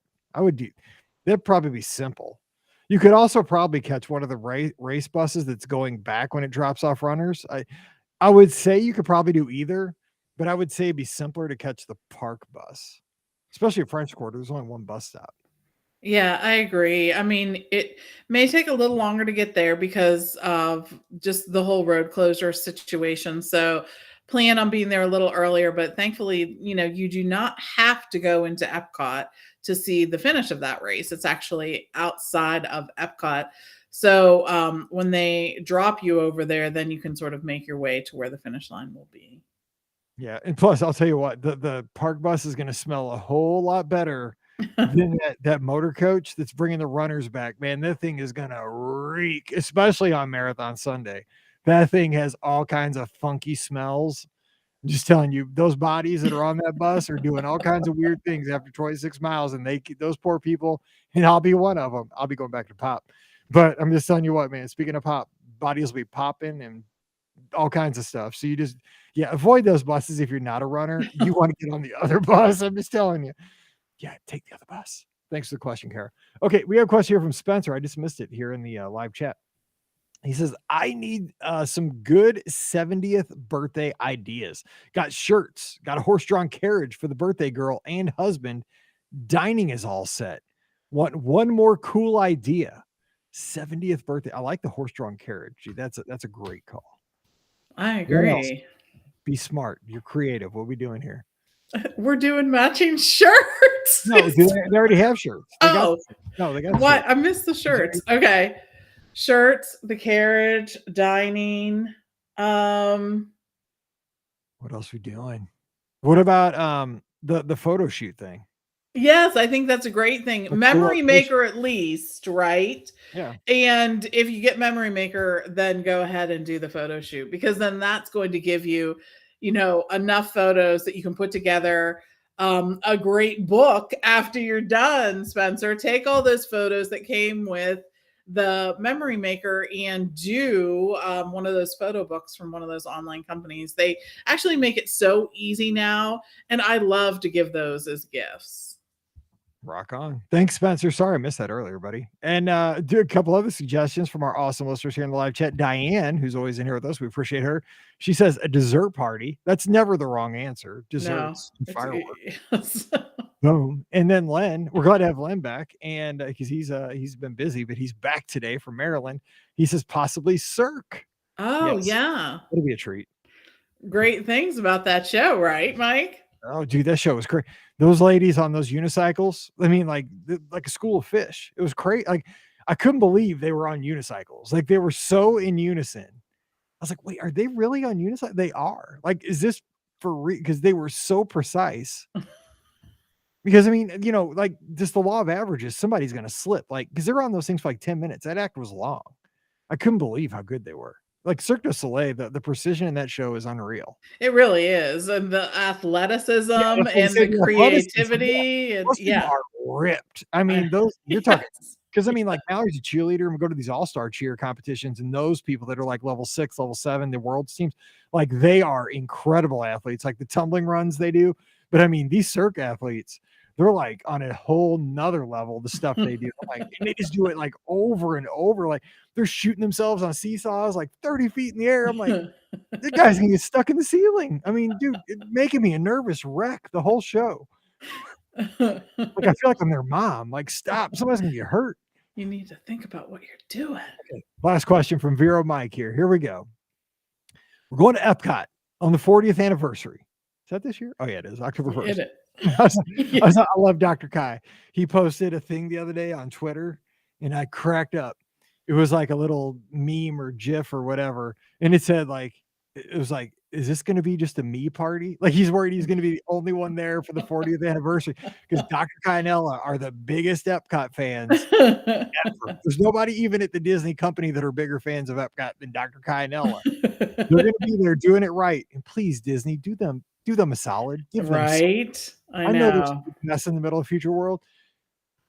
That'd probably be simple. You could also probably catch one of the race buses that's going back when it drops off runners. I would say you could probably do either, but I would say it'd be simpler to catch the park bus, especially at French Quarter. There's only one bus stop. Yeah, I agree. I mean, it may take a little longer to get there because of just the whole road closure situation. So plan on being there a little earlier, but thankfully, you do not have to go into Epcot to see the finish of that race. It's actually outside of Epcot. So when they drop you over there, then you can sort of make your way to where the finish line will be. Yeah, and plus, I'll tell you what, the park bus is gonna smell a whole lot better than that motor coach that's bringing the runners back. Man, that thing is gonna reek, especially on Marathon Sunday. That thing has all kinds of funky smells. I'm just telling you, those bodies that are on that bus are doing all kinds of weird things after 26 miles, and those poor people, and I'll be one of them. I'll be going back to pop. But I'm just telling you what, man, speaking of pop, bodies will be popping and all kinds of stuff. So avoid those buses if you're not a runner. You want to get on the other bus. I'm just telling you. Yeah, take the other bus. Thanks for the question, Kara. Okay, we have a question here from Spencer. I just missed it here in the live chat. He says, I need some good 70th birthday ideas. Got shirts, got a horse-drawn carriage for the birthday girl and husband. Dining is all set. Want one more cool idea. 70th birthday. I like the horse-drawn carriage. Gee, that's a great call. I agree. Be smart. You're creative. What are we doing here? We're doing matching shirts. No, they already have shirts. They got what? shirts. I missed the shirts. Okay. Shirts, the carriage, dining. What else are we doing? What about the photo shoot thing? Yes, I think that's a great thing. Memory Maker at least, right? Yeah. And if you get Memory Maker, then go ahead and do the photo shoot because then that's going to give you, enough photos that you can put together a great book after you're done, Spencer. Take all those photos that came with the Memory Maker and do one of those photo books from one of those online companies. They actually make it so easy now, and I love to give those as gifts. Rock on. Thanks, Spencer. Sorry I missed that earlier, buddy. And do a couple other suggestions from our awesome listeners here in the live chat. Diane, who's always in here with us, we appreciate her. She says a dessert party. That's never the wrong answer. Desserts and fireworks. Yes. Boom. And then Len, we're glad to have Len back, and because he's been busy, but he's back today from Maryland. He says possibly Cirque. Oh, yes. Yeah. It'll be a treat. Great things about that show, right, Mike? Oh, dude, that show was great. Those ladies on those unicycles, I mean, like a school of fish. It was great. Like, I couldn't believe they were on unicycles. Like, they were so in unison. I was like, wait, are they really on unicycle? They are. Like, is this for real? Because they were so precise. Because I mean, like just the law of averages, somebody's going to slip. Like, because they're on those things for like 10 minutes. That act was long. I couldn't believe how good they were. Like Cirque du Soleil, the precision in that show is unreal. It really is, and the athleticism Yeah, that's what I'm and saying, the the athleticism, yeah. creativity, and Those people yeah. are ripped. I I mean, those you're talking yes. because I Yeah. mean, like Mallory's a cheerleader, and we go to these all-star cheer competitions, and those people that are like level 6, level 7, the world's teams, like they are incredible athletes, like the tumbling runs they do. But I mean, these Cirque athletes, they're like on a whole nother level, the stuff they do. Like, and they just do it like over and over. Like they're shooting themselves on seesaws like 30 feet in the air. I'm like, the guy's gonna get stuck in the ceiling. I mean, dude, it's making me a nervous wreck the whole show. Like, I feel like I'm their mom. Like, stop. Somebody's gonna get hurt. You need to think about what you're doing. Okay. Last question from Vero Mike here. Here we go. We're going to Epcot on the 40th anniversary. Is that this year? Oh, yeah, it is. October 1st. I love Dr. Kai. He posted a thing the other day on Twitter, and I cracked up. It was like a little meme or GIF or whatever. And it said, like, it was like, is this going to be just a me party? Like, he's worried he's going to be the only one there for the 40th anniversary because Dr. Kai and Ella are the biggest Epcot fans ever. There's nobody even at the Disney company that are bigger fans of Epcot than Dr. Kai and Ella. They're going to be there doing it right. And please, Disney, do them a solid. Give them Right? I know there's a mess in the middle of Future World.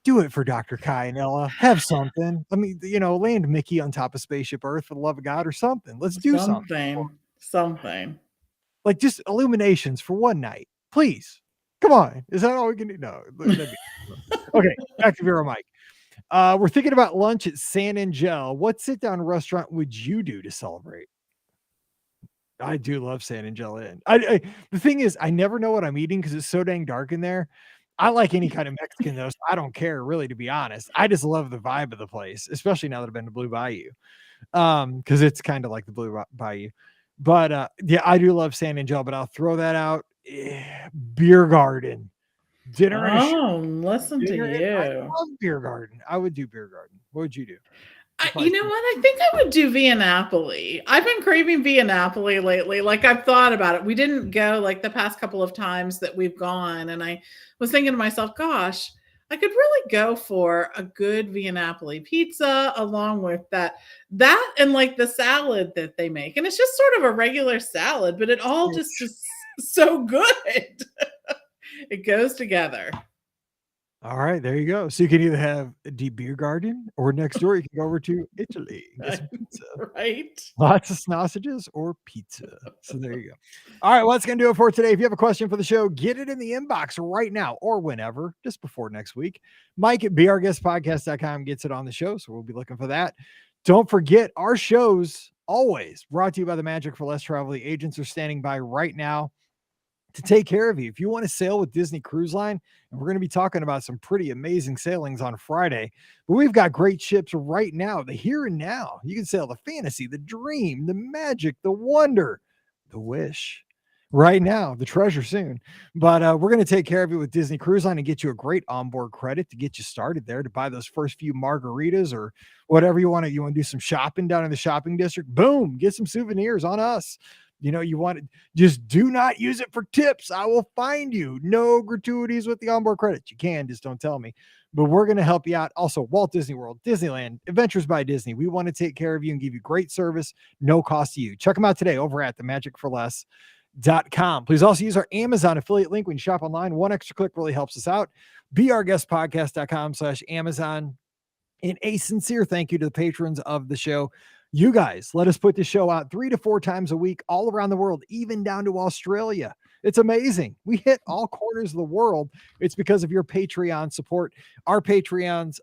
Do it for Dr. Kai and Ella. Have something. I mean, land Mickey on top of Spaceship Earth for the love of God or something. Let's do something. Something. Like just illuminations for one night. Please. Come on. Is that all we can do? No. Okay. Back to Vero Mike. We're thinking about lunch at San Angel. What sit-down restaurant would you do to celebrate? I do love San Angel Inn. The thing is, I never know what I'm eating because it's so dang dark in there. I like any kind of Mexican though, so I don't care really, to be honest. I just love the vibe of the place, especially now that I've been to Blue Bayou, because it's kind of like the Blue Bayou. But yeah, I do love San Angel. But I'll throw that out. Beer garden, dinner. Listen to you. I love beer garden. I would do beer garden. What would you do? You know what? I think I would do Via Napoli. I've been craving Via Napoli lately. Like I've thought about it. We didn't go like the past couple of times that we've gone. And I was thinking to myself, gosh, I could really go for a good Via Napoli pizza along with that and like the salad that they make. And it's just sort of a regular salad, but it all just is so good. It goes together. All right, there you go. So you can either have a deep beer garden, or next door you can go over to Italy and get some pizza. Right? Lots of sausages or pizza. So there you go. All right, well, that's going to do it for today. If you have a question for the show, get it in the inbox right now or whenever, just before next week. Mike at BeOurGuestPodcast.com gets it on the show, so we'll be looking for that. Don't forget, our shows always brought to you by the Magic for Less Travel. The agents are standing by right now to take care of you. If you want to sail with Disney Cruise Line, and we're going to be talking about some pretty amazing sailings on Friday, but we've got great ships right now, the here and now. You can sail the Fantasy, the Dream, the Magic, the Wonder, the Wish right now, the Treasure soon. But we're going to take care of you with Disney Cruise Line and get you a great onboard credit to get you started there to buy those first few margaritas or whatever you want to. You want to do some shopping down in the shopping district? Boom, get some souvenirs on us. You want to just do not use it for tips. I will find you. No gratuities with the onboard credit. You can, just don't tell me. But we're going to help you out. Also, Walt Disney World, Disneyland, Adventures by Disney. We want to take care of you and give you great service, no cost to you. Check them out today over at themagicforless.com. Please also use our Amazon affiliate link when you shop online. One extra click really helps us out. BeOurGuestPodcast.com/Amazon. And a sincere thank you to the patrons of the show. You guys let us put the show out 3 to 4 times a week all around the world, even down to Australia. It's amazing. We hit all corners of the world. It's because of your Patreon support. Our patrons,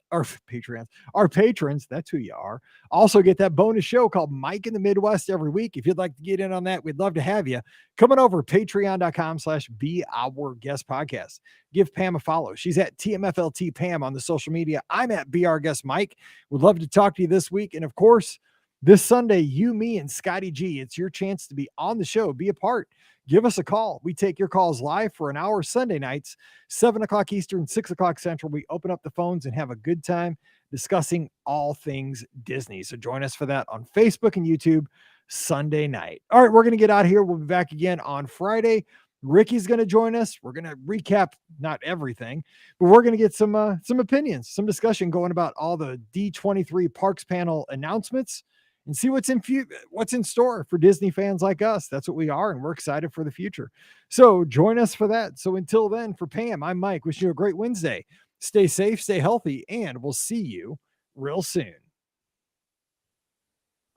that's who you are, also get that bonus show called Mike in the Midwest every week. If you'd like to get in on that, we'd love to have you. Come on over, patreon.com/BeOurGuestPodcast. Give Pam a follow. She's at TMFLT Pam on the social media. I'm at BeOurGuest Mike. Would love to talk to you this week. And of course, this Sunday, you, me, and Scotty G, it's your chance to be on the show, be a part. Give us a call. We take your calls live for an hour Sunday nights, 7 o'clock Eastern, 6 o'clock Central. We open up the phones and have a good time discussing all things Disney. So join us for that on Facebook and YouTube Sunday night. All right, we're going to get out of here. We'll be back again on Friday. Ricky's going to join us. We're going to recap not everything, but we're going to get some opinions, some discussion going about all the D23 Parks Panel announcements and see what's in store for Disney fans like us. That's what we are, and we're excited for the future. So join us for that. So until then, for Pam, I'm Mike. Wishing you a great Wednesday. Stay safe, stay healthy, and we'll see you real soon.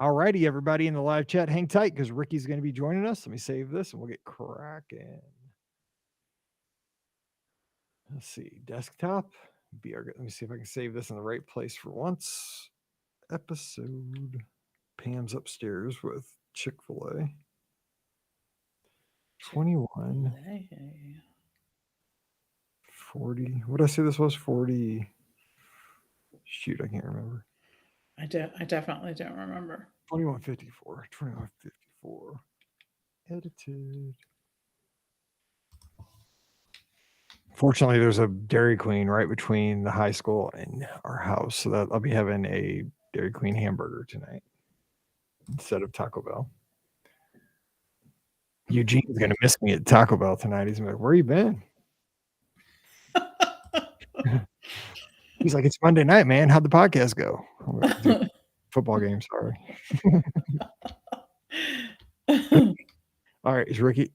All righty, everybody in the live chat, hang tight because Ricky's going to be joining us. Let me save this and we'll get cracking. Let's see, desktop. Let me see if I can save this in the right place for once. Episode. Pam's upstairs with Chick-fil-A. 21. 40. What did I say this was? 40. Shoot, I can't remember. I definitely don't remember. 2154. 2154. Edited. Fortunately, there's a Dairy Queen right between the high school and our house, so that I'll be having a Dairy Queen hamburger tonight instead of Taco Bell. Eugene's gonna miss me at Taco Bell tonight. He's like, "Where you been?" He's like, "It's Monday night, man. How'd the podcast go?" Football game, sorry. All right, is Ricky?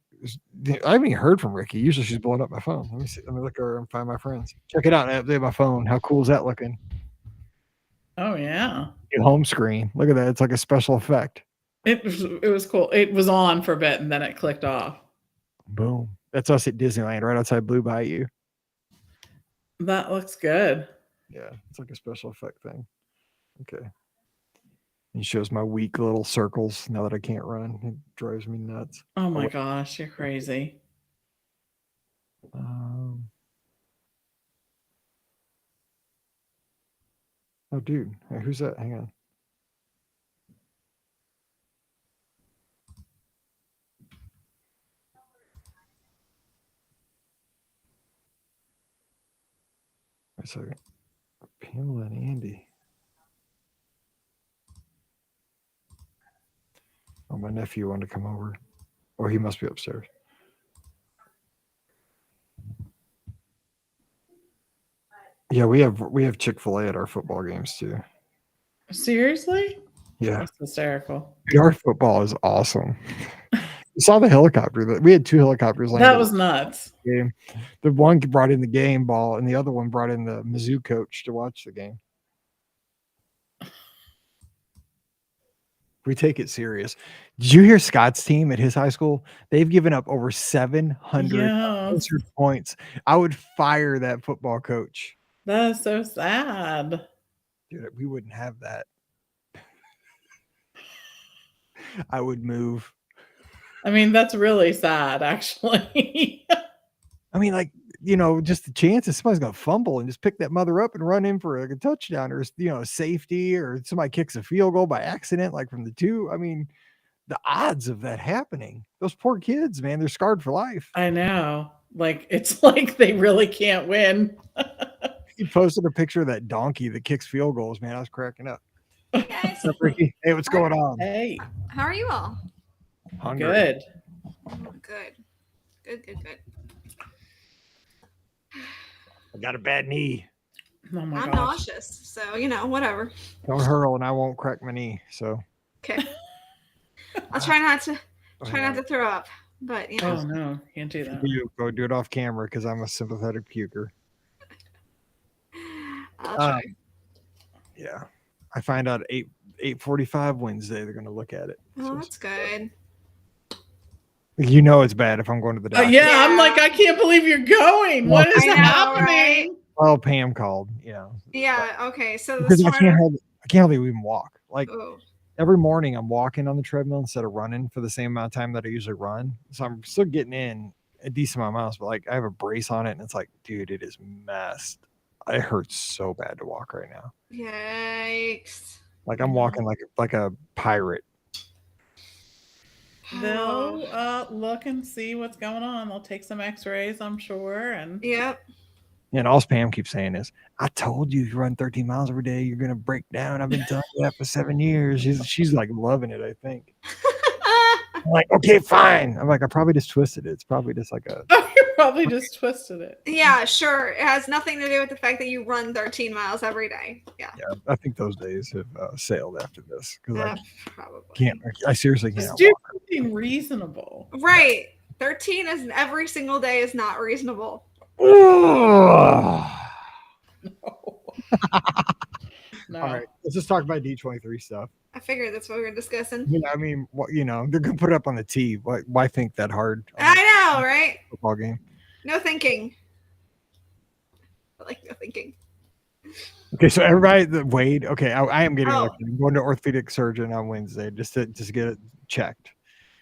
I haven't even heard from Ricky. Usually she's blowing up my phone. Let me see. Let me look at her and find my friends. Check it out. I update my phone. How cool is that looking? Oh yeah. New home screen. Look at that. It's like a special effect. It was cool. It was on for a bit and then it clicked off. Boom. That's us at Disneyland, right outside Blue Bayou. That looks good. Yeah, it's like a special effect thing. Okay. He shows my weak little circles now that I can't run. It drives me nuts. Oh my gosh, you're crazy. Oh, dude. Hey, who's that? Hang on. Wait a second. Pamela and Andy. Oh, my nephew wanted to come over. Oh, he must be upstairs. Yeah, we have Chick-fil-A at our football games too. Seriously? Yeah. That's hysterical. Dude, our football is awesome. You saw the helicopter. We had 2 helicopters. That was nuts. Game. The one brought in the game ball, and the other one brought in the Mizzou coach to watch the game. We take it serious. Did you hear Scott's team at his high school? They've given up over 700 points. I would fire that football coach. That's so sad. Dude, we wouldn't have that. I would move. I mean, that's really sad, actually. I mean, like, just the chances somebody's going to fumble and just pick that mother up and run in for a touchdown or, a safety, or somebody kicks a field goal by accident, like from the 2. I mean, the odds of that happening, those poor kids, man, they're scarred for life. I know. Like, it's like they really can't win. He posted a picture of that donkey that kicks field goals, man. I was cracking up. Hey guys. What's up, Ricky? Hey, what's going on? Hey. How are you all? Hungry. Good. Good. I got a bad knee. Oh my I'm gosh. nauseous, so whatever. Don't hurl and I won't crack my knee. So Okay. I'll try not to throw up, but Oh no, can't do that. You go do it off camera because I'm a sympathetic puker. I'll try. Yeah, I find out 8:45 Wednesday they're going to look at it. Oh, that's good. It's bad if I'm going to the doctor. Yeah, I'm like, I can't believe you're going. What is happening? Right? Well, Pam called. Yeah. Okay. So Because I can't hardly even walk. Like oh. every morning I'm walking on the treadmill instead of running for the same amount of time that I usually run. So I'm still getting in a decent amount of miles, but like I have a brace on it and it's like, dude, it is messed. It hurts so bad to walk right now. Yikes. Like I'm walking like a pirate. They'll look and see what's going on. They'll take some x-rays, I'm sure. And Yep. And all Pam keeps saying is, I told you if you run 13 miles every day, you're going to break down. I've been telling you that for 7 years. She's like loving it, I think. I'm like, okay, fine. I'm like, I probably just twisted it. It's probably just like a. You probably just twisted it. Yeah, sure. It has nothing to do with the fact that you run 13 miles every day. Yeah. Yeah, I think those days have sailed after this because I Probably. can't. I seriously Just can't. do something reasonable. Right. 13 is every single day is not reasonable. No. No. All right, let's just talk about D23 stuff. I figured that's what we were discussing. I mean, what they're gonna put it up on the tee. Why think that hard? I know, right? Football game. No thinking. I like no thinking. Okay, so everybody that Wade. Okay, I am getting. Oh. I'm going to orthopedic surgeon on Wednesday just to get it checked.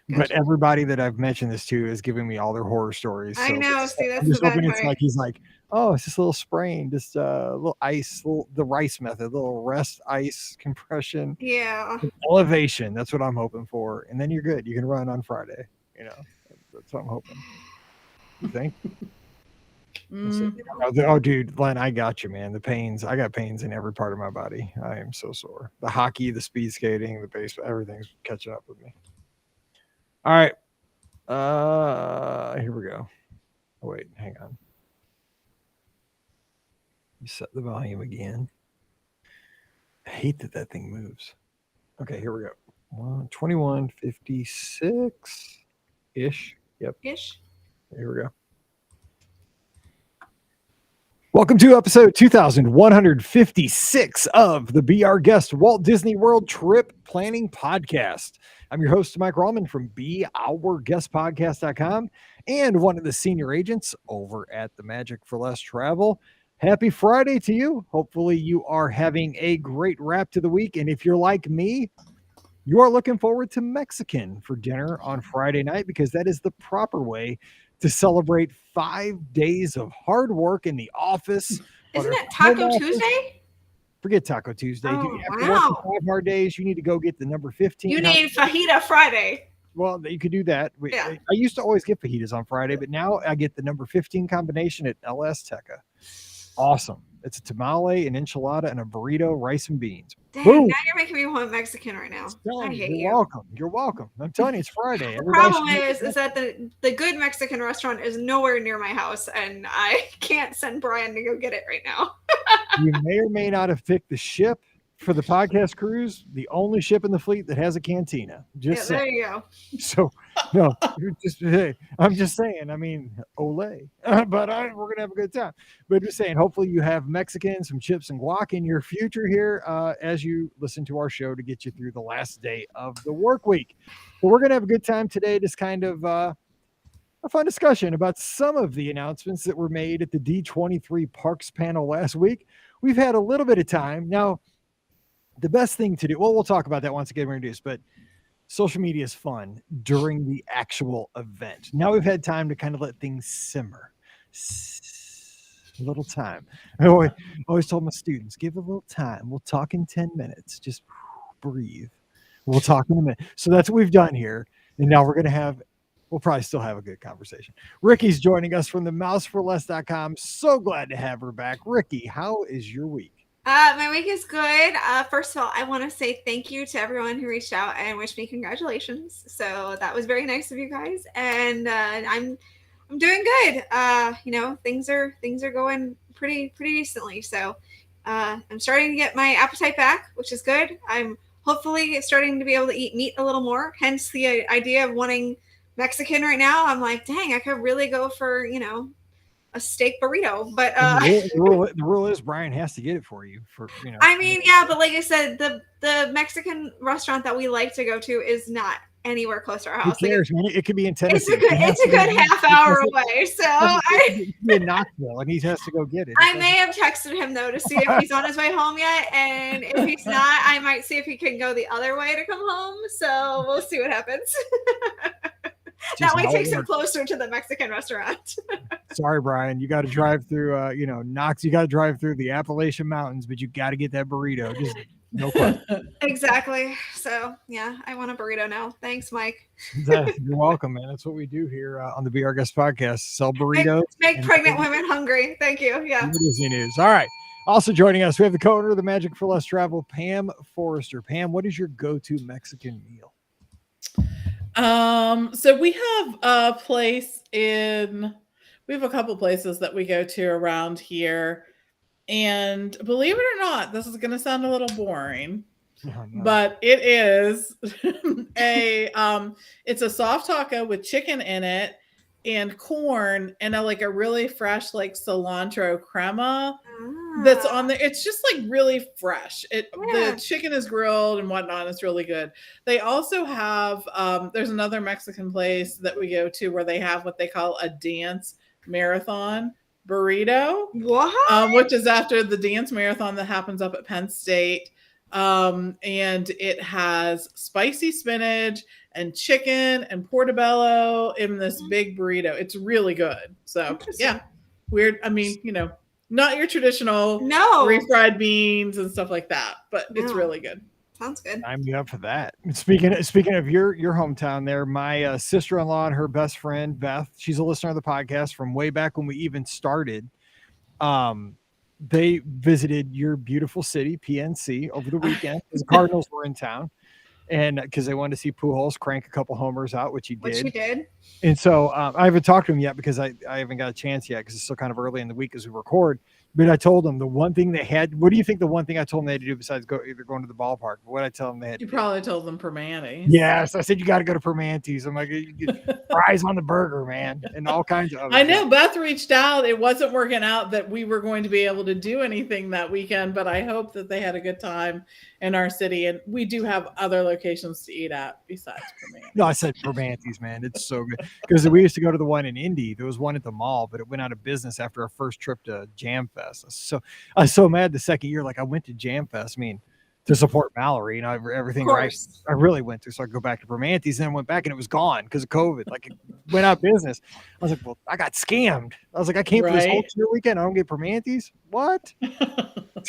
Gotcha. But everybody that I've mentioned this to is giving me all their horror stories. I know. See, that's I'm just the bad hoping it's part. like he's like, oh, it's just a little sprain, just a little ice, the rice method, little rest, ice, compression, Yeah. elevation. That's what I'm hoping for, and then you're good. You can run on Friday. That's what I'm hoping. You think? Oh, dude, Len, I got you, man. The pains. I got pains in every part of my body. I am so sore. The hockey, the speed skating, the baseball, everything's catching up with me. All right. Here we go. Oh, wait, hang on. You set the volume again. I hate that thing moves. Okay, here we go. 21:56-ish. Yep. Ish. Here we go. Welcome to episode 2156 of the Be Our Guest Walt Disney World Trip Planning Podcast. I'm your host, Mike Rallman from BeOurGuestPodcast.com and one of the senior agents over at the Magic for Less Travel. Happy Friday to you. Hopefully you are having a great wrap to the week. And if you're like me, you are looking forward to Mexican for dinner on Friday night because that is the proper way to celebrate 5 days of hard work in the office. Isn't it Taco Tuesday? Forget Taco Tuesday. Oh, Dude, after working 5 hard days, you need to go get the number 15. You need Fajita Friday. Well, you could do that. Yeah. I used to always get fajitas on Friday, but now I get the number 15 combination at LS Teca. Awesome. It's a tamale, an enchilada, and a burrito, rice and beans. Dang, Boom. now you're making me want Mexican right now. I hate you. You're welcome. You're welcome. I'm telling you, it's Friday. The problem is that the good Mexican restaurant is nowhere near my house, and I can't send Brian to go get it right now. You may or may not have picked the ship for the podcast cruise, the only ship in the fleet that has a cantina. Just there saying. you go. So, no, I'm just saying. I mean, ole, but we're gonna have a good time. But just saying, hopefully you have Mexican, some chips and guac in your future here as you listen to our show to get you through the last day of the work week. But we're gonna have a good time today. Just kind of a fun discussion about some of the announcements that were made at the D23 Parks panel last week. We've had a little bit of time now. The best thing to do, well, we'll talk about that once again introduced, but social media is fun during the actual event. Now we've had time to kind of let things simmer. A little time. I always told my students, give a little time. We'll talk in 10 minutes. Just breathe. We'll talk in a minute. So that's what we've done here. And now we'll probably still have a good conversation. Ricky's joining us from the mouseforless.com. So glad to have her back. Ricky, how is your week? My week is good. First of all, I want to say thank you to everyone who reached out and wished me congratulations. So that was very nice of you guys, and I'm doing good. Things are going pretty decently. So I'm starting to get my appetite back, which is good. I'm hopefully starting to be able to eat meat a little more. Hence the idea of wanting Mexican right now. I'm like, dang, I could really go for a steak burrito, but the rule is Brian has to get it for you I mean, yeah, but like I said, the Mexican restaurant that we like to go to is not anywhere close to our house. Who cares, man? It could be in Tennessee. It's a good half hour away. So in Knoxville, and he has to go get it. I may have texted him though to see if he's on his way home yet, and if he's not, I might see if he can go the other way to come home. So we'll see what happens. That way takes him closer to the Mexican restaurant. Sorry, Brian. You got to drive through, Knox. You got to drive through the Appalachian Mountains, but you got to get that burrito. Just no question. Exactly. So, yeah, I want a burrito now. Thanks, Mike. You're welcome, man. That's what we do here on the Be Our Guest podcast. Sell burritos. Make pregnant women hungry. Thank you. Yeah. Disney news. All right. Also joining us, we have the co-owner of the Magic for Less Travel, Pam Forrester. Pam, what is your go-to Mexican meal? So we have a place we have a couple places that we go to around here. And believe it or not, this is going to sound a little boring, Oh, no. but it is it's a soft taco with chicken in it and corn and a really fresh cilantro crema that's on there. It's just really fresh. The chicken is grilled and whatnot. It's really good. They also have there's another Mexican place that we go to where they have what they call a dance marathon burrito. What? Which is after the dance marathon that happens up at Penn State. And it has spicy spinach and chicken and portobello in this big burrito. It's really good. So yeah, weird. I mean, not your traditional refried beans and stuff like that, but it's really good. Sounds good. I'm up for that. Speaking of your hometown there, my sister-in-law and her best friend Beth, she's a listener of the podcast from way back when we even started. They visited your beautiful city, PNC, over the weekend because the Cardinals were in town, and because they wanted to see Pujols crank a couple homers out, which he did. And so I haven't talked to him yet because I haven't got a chance yet because it's still kind of early in the week as we record. But I told them the one thing they had. What do you think the one thing I told them they had to do besides either going to the ballpark? What I tell them they had? You probably told them Permanente. Yes, I said you got to go to Permante's. I'm like, you get fries on the burger, man, and all kinds of. I know Beth reached out. It wasn't working out that we were going to be able to do anything that weekend, but I hope that they had a good time in our city, and we do have other locations to eat at besides Permante's. No, I said Permante's, man. It's so good because we used to go to the one in Indy. There was one at the mall, but it went out of business after our first trip to Jam Fest. So I was so mad the second year. Like I went to Jam Fest, I mean, to support Mallory, everything right. I really went to, so I go back to Permante's, and then went back and it was gone because of COVID. Like it went out of business. I was like, well, I got scammed. I was like, I came for this whole cheer weekend. I don't get Permante's. What?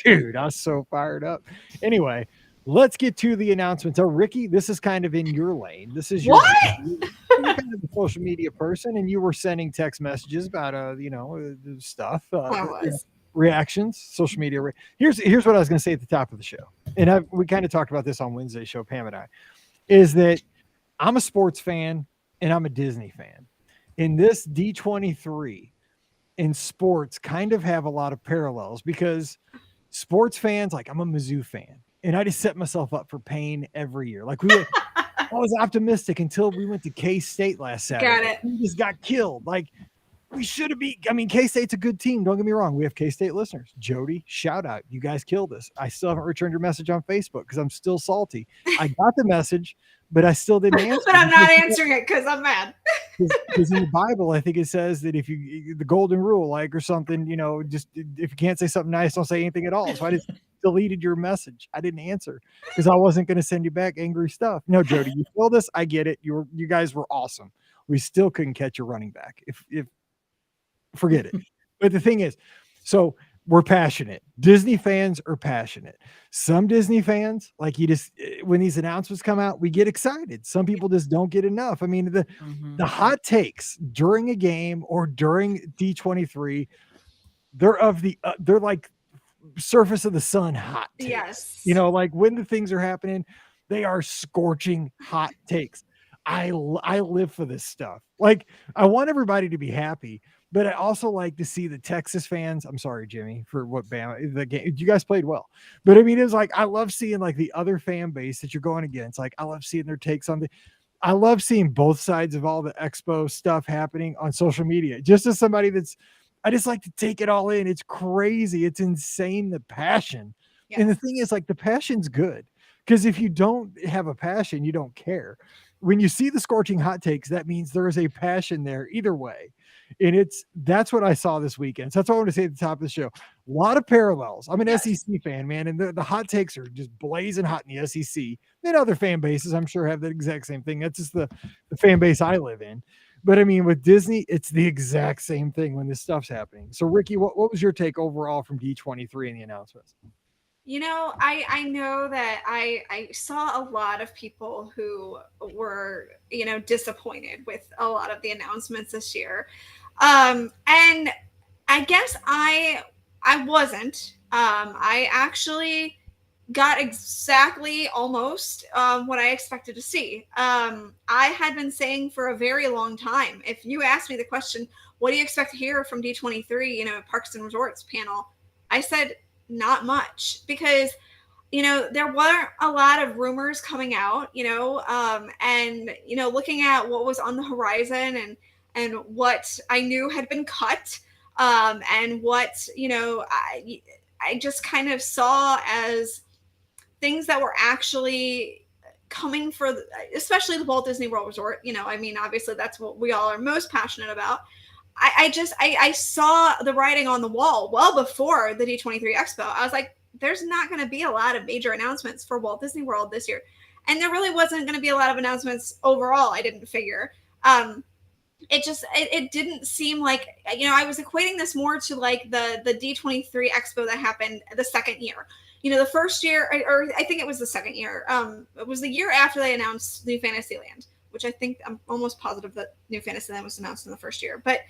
Dude, I was so fired up. Anyway, let's get to the announcements. Ricky, this is kind of in your lane. This is your you're kind of a social media person, and you were sending text messages about stuff. Reactions, social media. Here's what I was going to say at the top of the show, and we kind of talked about this on Wednesday's show, Pam and I, is that I'm a sports fan and I'm a Disney fan. In this D23 in sports kind of have a lot of parallels because sports fans, like I'm a Mizzou fan, and I just set myself up for pain every year. Like I was optimistic until we went to K-State last Saturday. Got it. We just got killed. Like we should have beat. I mean, K-State's a good team. Don't get me wrong. We have K-State listeners. Jody, shout out. You guys killed us. I still haven't returned your message on Facebook because I'm still salty. I got the message, but I still didn't answer. But I'm not answering it because I'm mad. Because in the Bible, I think it says that if the golden rule, or something, just if you can't say something nice, don't say anything at all. So I just deleted your message. I didn't answer because I wasn't going to send you back angry stuff. No, Jody, you feel this. I get it. You guys were awesome. We still couldn't catch your running back. If forget it. But the thing is, so we're passionate. Disney fans are passionate. Some Disney fans, when these announcements come out, we get excited. Some people just don't get enough. I mean, the hot takes during a game or during D23, they're like surface of the sun hot takes. Yes. When the things are happening, they are scorching hot takes. I live for this stuff. I want everybody to be happy, but I also like to see the Texas fans. I'm sorry, Jimmy, for what Bama, the game. You guys played well, but I mean, it's I love seeing the other fan base that you're going against. I love seeing their takes on I love seeing both sides of all the expo stuff happening on social media. Just as somebody I just like to take it all in. It's crazy. It's insane. The passion. Yes. And the thing is the passion's good because if you don't have a passion, you don't care. When you see the scorching hot takes, that means there is a passion there either way. And that's what I saw this weekend. So that's what I want to say at the top of the show. A lot of parallels. I'm an SEC fan, man, and the hot takes are just blazing hot in the SEC. And other fan bases, I'm sure, have the exact same thing. That's just the fan base I live in. But I mean, with Disney, it's the exact same thing when this stuff's happening. So, Ricky, what was your take overall from D23 and the announcements? I know that I saw a lot of people who were, disappointed with a lot of the announcements this year. And I guess I wasn't. I actually got exactly almost what I expected to see. I had been saying for a very long time, if you asked me the question, what do you expect to hear from D23, Parks and Resorts panel? I said, not much, because, there weren't a lot of rumors coming out, and, looking at what was on the horizon and what I knew had been cut, and what, I just kind of saw as things that were actually coming for, especially the Walt Disney World Resort. Obviously that's what we all are most passionate about. I saw the writing on the wall well before the D23 Expo. I was like, there's not going to be a lot of major announcements for Walt Disney World this year. And there really wasn't going to be a lot of announcements overall, I didn't figure. It didn't seem like, I was equating this more to like the D23 Expo that happened the second year. The first year, or I think it was the second year. It was the year after they announced New Fantasyland, which I'm almost positive that New Fantasyland was announced in the first year. But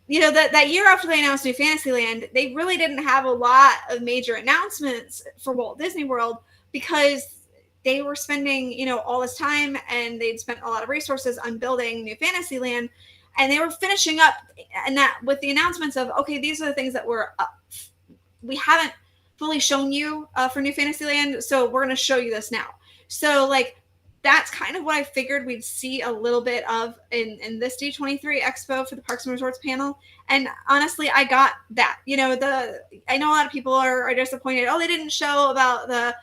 that year after they announced New Fantasyland, they really didn't have a lot of major announcements for Walt Disney World, because they were spending, all this time, and they'd spent a lot of resources on building New Fantasyland, and they were finishing up and that with the announcements of, okay, these are the things that we haven't fully shown you for New Fantasyland, so we're going to show you this now. So like, that's kind of what I figured we'd see a little bit of in this D23 Expo for the Parks and Resorts panel. And honestly, I got that. I know a lot of people are disappointed. Oh, they didn't show about the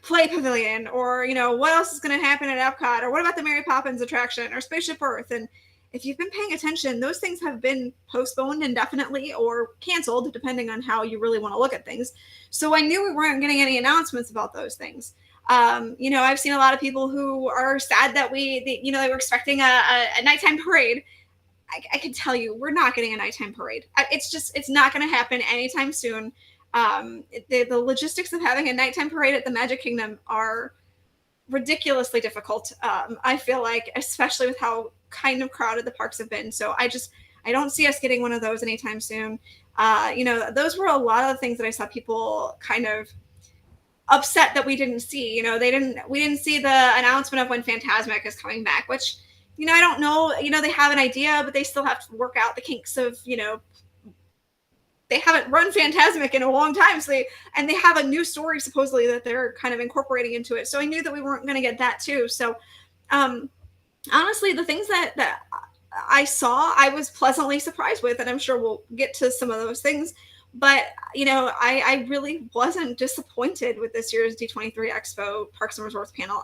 Play Pavilion, or what else is going to happen at Epcot, or what about the Mary Poppins attraction, or Spaceship Earth. And if you've been paying attention, those things have been postponed indefinitely or canceled, depending on how you really want to look at things. So I knew we weren't getting any announcements about those things. I've seen a lot of people who are sad that they were expecting a nighttime parade. I can tell you, we're not getting a nighttime parade. It's not going to happen anytime soon. The logistics of having a nighttime parade at the Magic Kingdom are ridiculously difficult. I feel like, especially with how kind of crowded the parks have been. So I don't see us getting one of those anytime soon. Those were a lot of the things that I saw people kind of upset that we didn't see. We didn't see the announcement of when Fantasmic is coming back, which, I don't know, they have an idea, but they still have to work out the kinks of, they haven't run Fantasmic in a long time. So they have a new story supposedly that they're kind of incorporating into it. So I knew that we weren't going to get that too. So, honestly, the things that I saw, I was pleasantly surprised with, and I'm sure we'll get to some of those things. But, I really wasn't disappointed with this year's D23 Expo Parks and Resorts panel.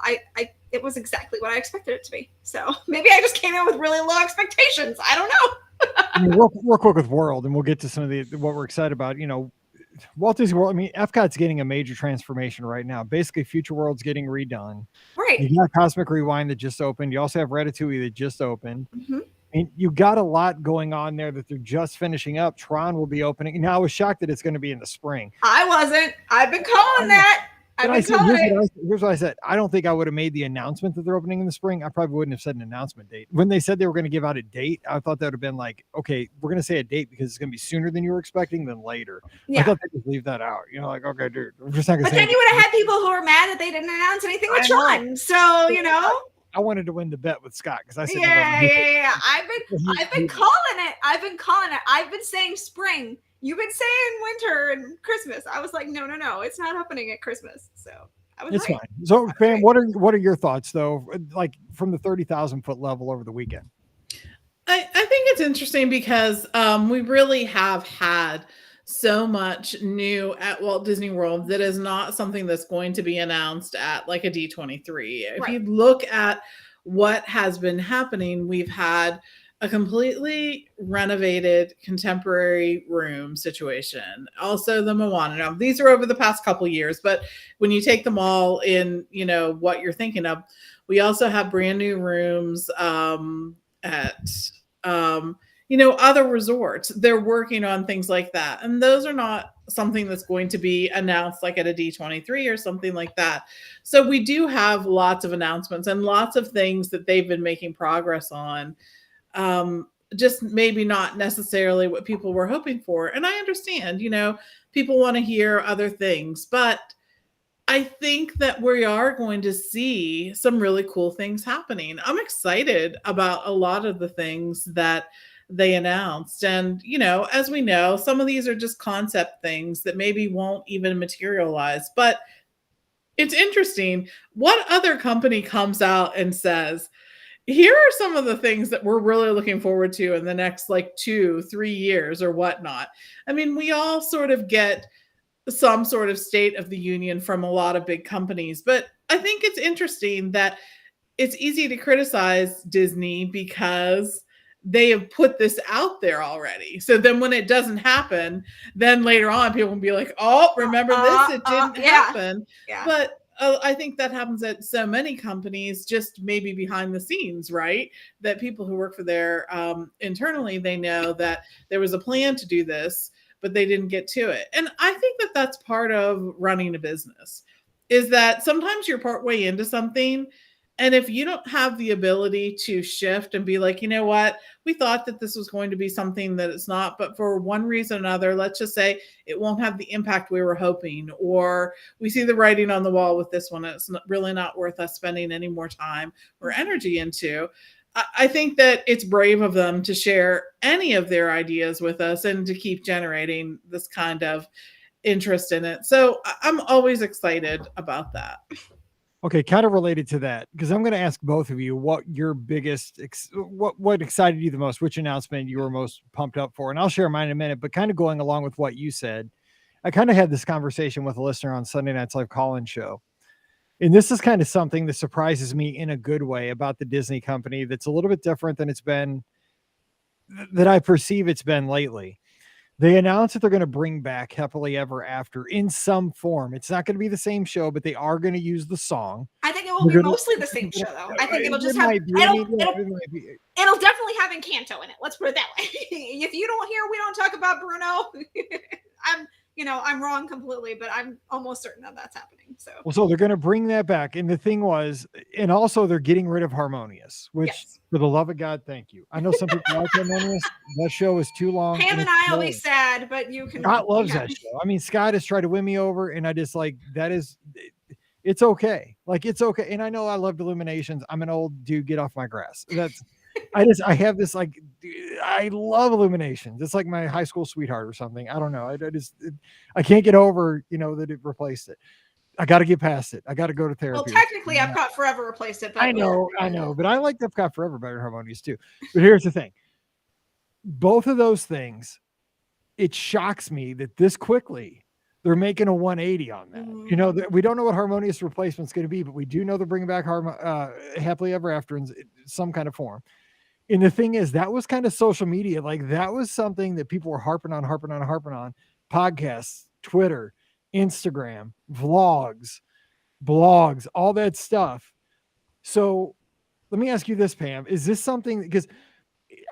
It was exactly what I expected it to be. So maybe I just came in with really low expectations. I don't know. Real quick with World, and we'll get to some of what we're excited about. Walt Disney World, Epcot's getting a major transformation right now. Basically, Future World's getting redone. Right. You got Cosmic Rewind that just opened. You also have Ratatouille that just opened. Mm-hmm. And you got a lot going on there that they're just finishing up. Tron will be opening. Now, I was shocked that it's going to be in the spring. I wasn't. I've been calling that. Here's what I said. I don't think I would have made the announcement that they're opening in the spring. I probably wouldn't have said an announcement date. When they said they were going to give out a date, I thought that would have been like, okay, we're going to say a date because it's going to be sooner than you were expecting than later. Yeah. I thought they could leave that out. Like, okay, dude, we're just not going to say. But then you would have had people who were mad that they didn't announce anything with Tron. So, I wanted to win the bet with Scott because I said, yeah. I've been calling it. I've been saying spring. You've been saying winter and Christmas. I was like, no, it's not happening at Christmas. So it's fine. So, Pam, what are your thoughts though? Like from the 30,000 foot level over the weekend? I think it's interesting because we really have had so much new at Walt Disney World that is not something that's going to be announced at like a D23. If you look at what has been happening, we've had a completely renovated contemporary room situation. Also the Moana. Now, these are over the past couple years, but when you take them all in, what you're thinking of, we also have brand new rooms at other resorts. They're working on things like that. And those are not something that's going to be announced like at a D23 or something like that. So we do have lots of announcements and lots of things that they've been making progress on. Just maybe not necessarily what people were hoping for. And I understand, people want to hear other things, but I think that we are going to see some really cool things happening. I'm excited about a lot of the things that they announced. And, as we know, some of these are just concept things that maybe won't even materialize. But it's interesting. What other company comes out and says, here are some of the things that we're really looking forward to in the next like 2-3 years or whatnot? I mean, we all sort of get some sort of state of the union from a lot of big companies. But I think it's interesting that it's easy to criticize Disney because they have put this out there already. So then when it doesn't happen, then later on people will be like, oh, remember this? It didn't happen. Yeah. But I think that happens at so many companies, just maybe behind the scenes, right? That people who work for their internally, they know that there was a plan to do this, but they didn't get to it. And I think that that's part of running a business, is that sometimes you're partway into something. And if you don't have the ability to shift and be like, you know what, we thought that this was going to be something that it's not, but for one reason or another, let's just say it won't have the impact we were hoping, or we see the writing on the wall with this one, and it's really not worth us spending any more time or energy into. I think that it's brave of them to share any of their ideas with us and to keep generating this kind of interest in it. So I'm always excited about that. Okay, kind of related to that, because I'm going to ask both of you what your biggest, what excited you the most, which announcement you were most pumped up for, and I'll share mine in a minute. But kind of going along with what you said, I kind of had this conversation with a listener on Sunday Night's Live call-in show, and this is kind of something that surprises me in a good way about the Disney company. That's a little bit different than it's been, that I perceive it's been lately. They announced that they're going to bring back Happily Ever After in some form. It's not going to be the same show, but they are going to use the song. I think it will be mostly the same show, though. I think it'll just have, it'll definitely have Encanto in it. Let's put it that way. If you don't hear, we don't talk about Bruno. I'm wrong completely, but I'm almost certain that that's happening. So they're going to bring that back. And the thing was, and also they're getting rid of Harmonious, which for the love of God, thank you. I know some people like Harmonious. That show is too long. Pam and I will be sad, but you can. Scott loves that show. I mean, Scott has tried to win me over, and I just like, it's okay. Like, it's okay. And I know I loved Illuminations. I'm an old dude. Get off my grass. I have this, like, I love Illuminations. It's like my high school sweetheart or something. I don't know. I can't get over, that it replaced it. I got to get past it. I got to go to therapy. Well, technically, Epcot Forever replaced it. But I know. But I like Epcot Forever better than Harmonious too. But here's the thing. Both of those things, it shocks me that this quickly they're making a 180 on that. Mm-hmm. We don't know what Harmonious replacement's going to be, but we do know they're bringing back Happily Ever After in some kind of form. And the thing is, that was kind of social media. Like, that was something that people were harping on. Podcasts, Twitter, Instagram, vlogs, blogs, all that stuff. So let me ask you this, Pam. Is this something, because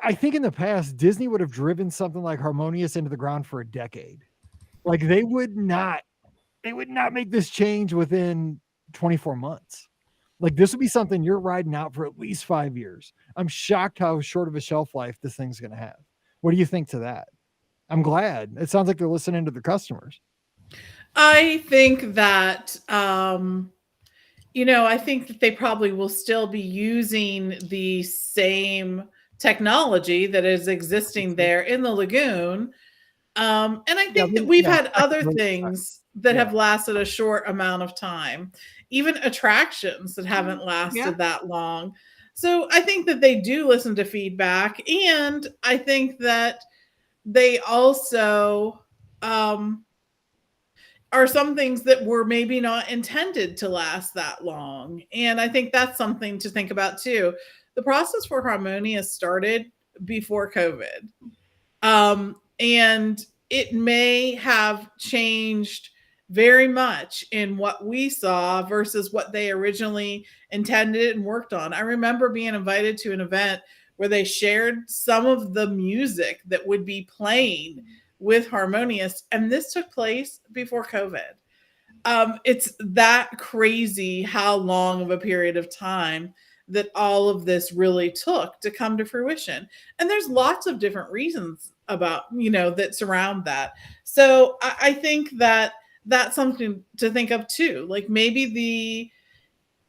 I think in the past, Disney would have driven something like Harmonious into the ground for a decade. Like, they would not make this change within 24 months. Like, this would be something you're riding out for at least 5 years. I'm shocked how short of a shelf life this thing's going to have. What do you think to that? I'm glad. It sounds like they're listening to their customers. I think that, I think that they probably will still be using the same technology that is existing there in the lagoon. And I think that we've had other things that have lasted a short amount of time, even attractions that haven't lasted that long. So I think that they do listen to feedback. And I think that they also are some things that were maybe not intended to last that long. And I think that's something to think about too. The process for Harmonious started before COVID. And it may have changed very much in what we saw versus what they originally intended and worked on. I remember being invited to an event where they shared some of the music that would be playing with Harmonious, and this took place before COVID. It's that crazy how long of a period of time that all of this really took to come to fruition. And there's lots of different reasons about, that surround that. So I think that that's something to think of too. Like maybe the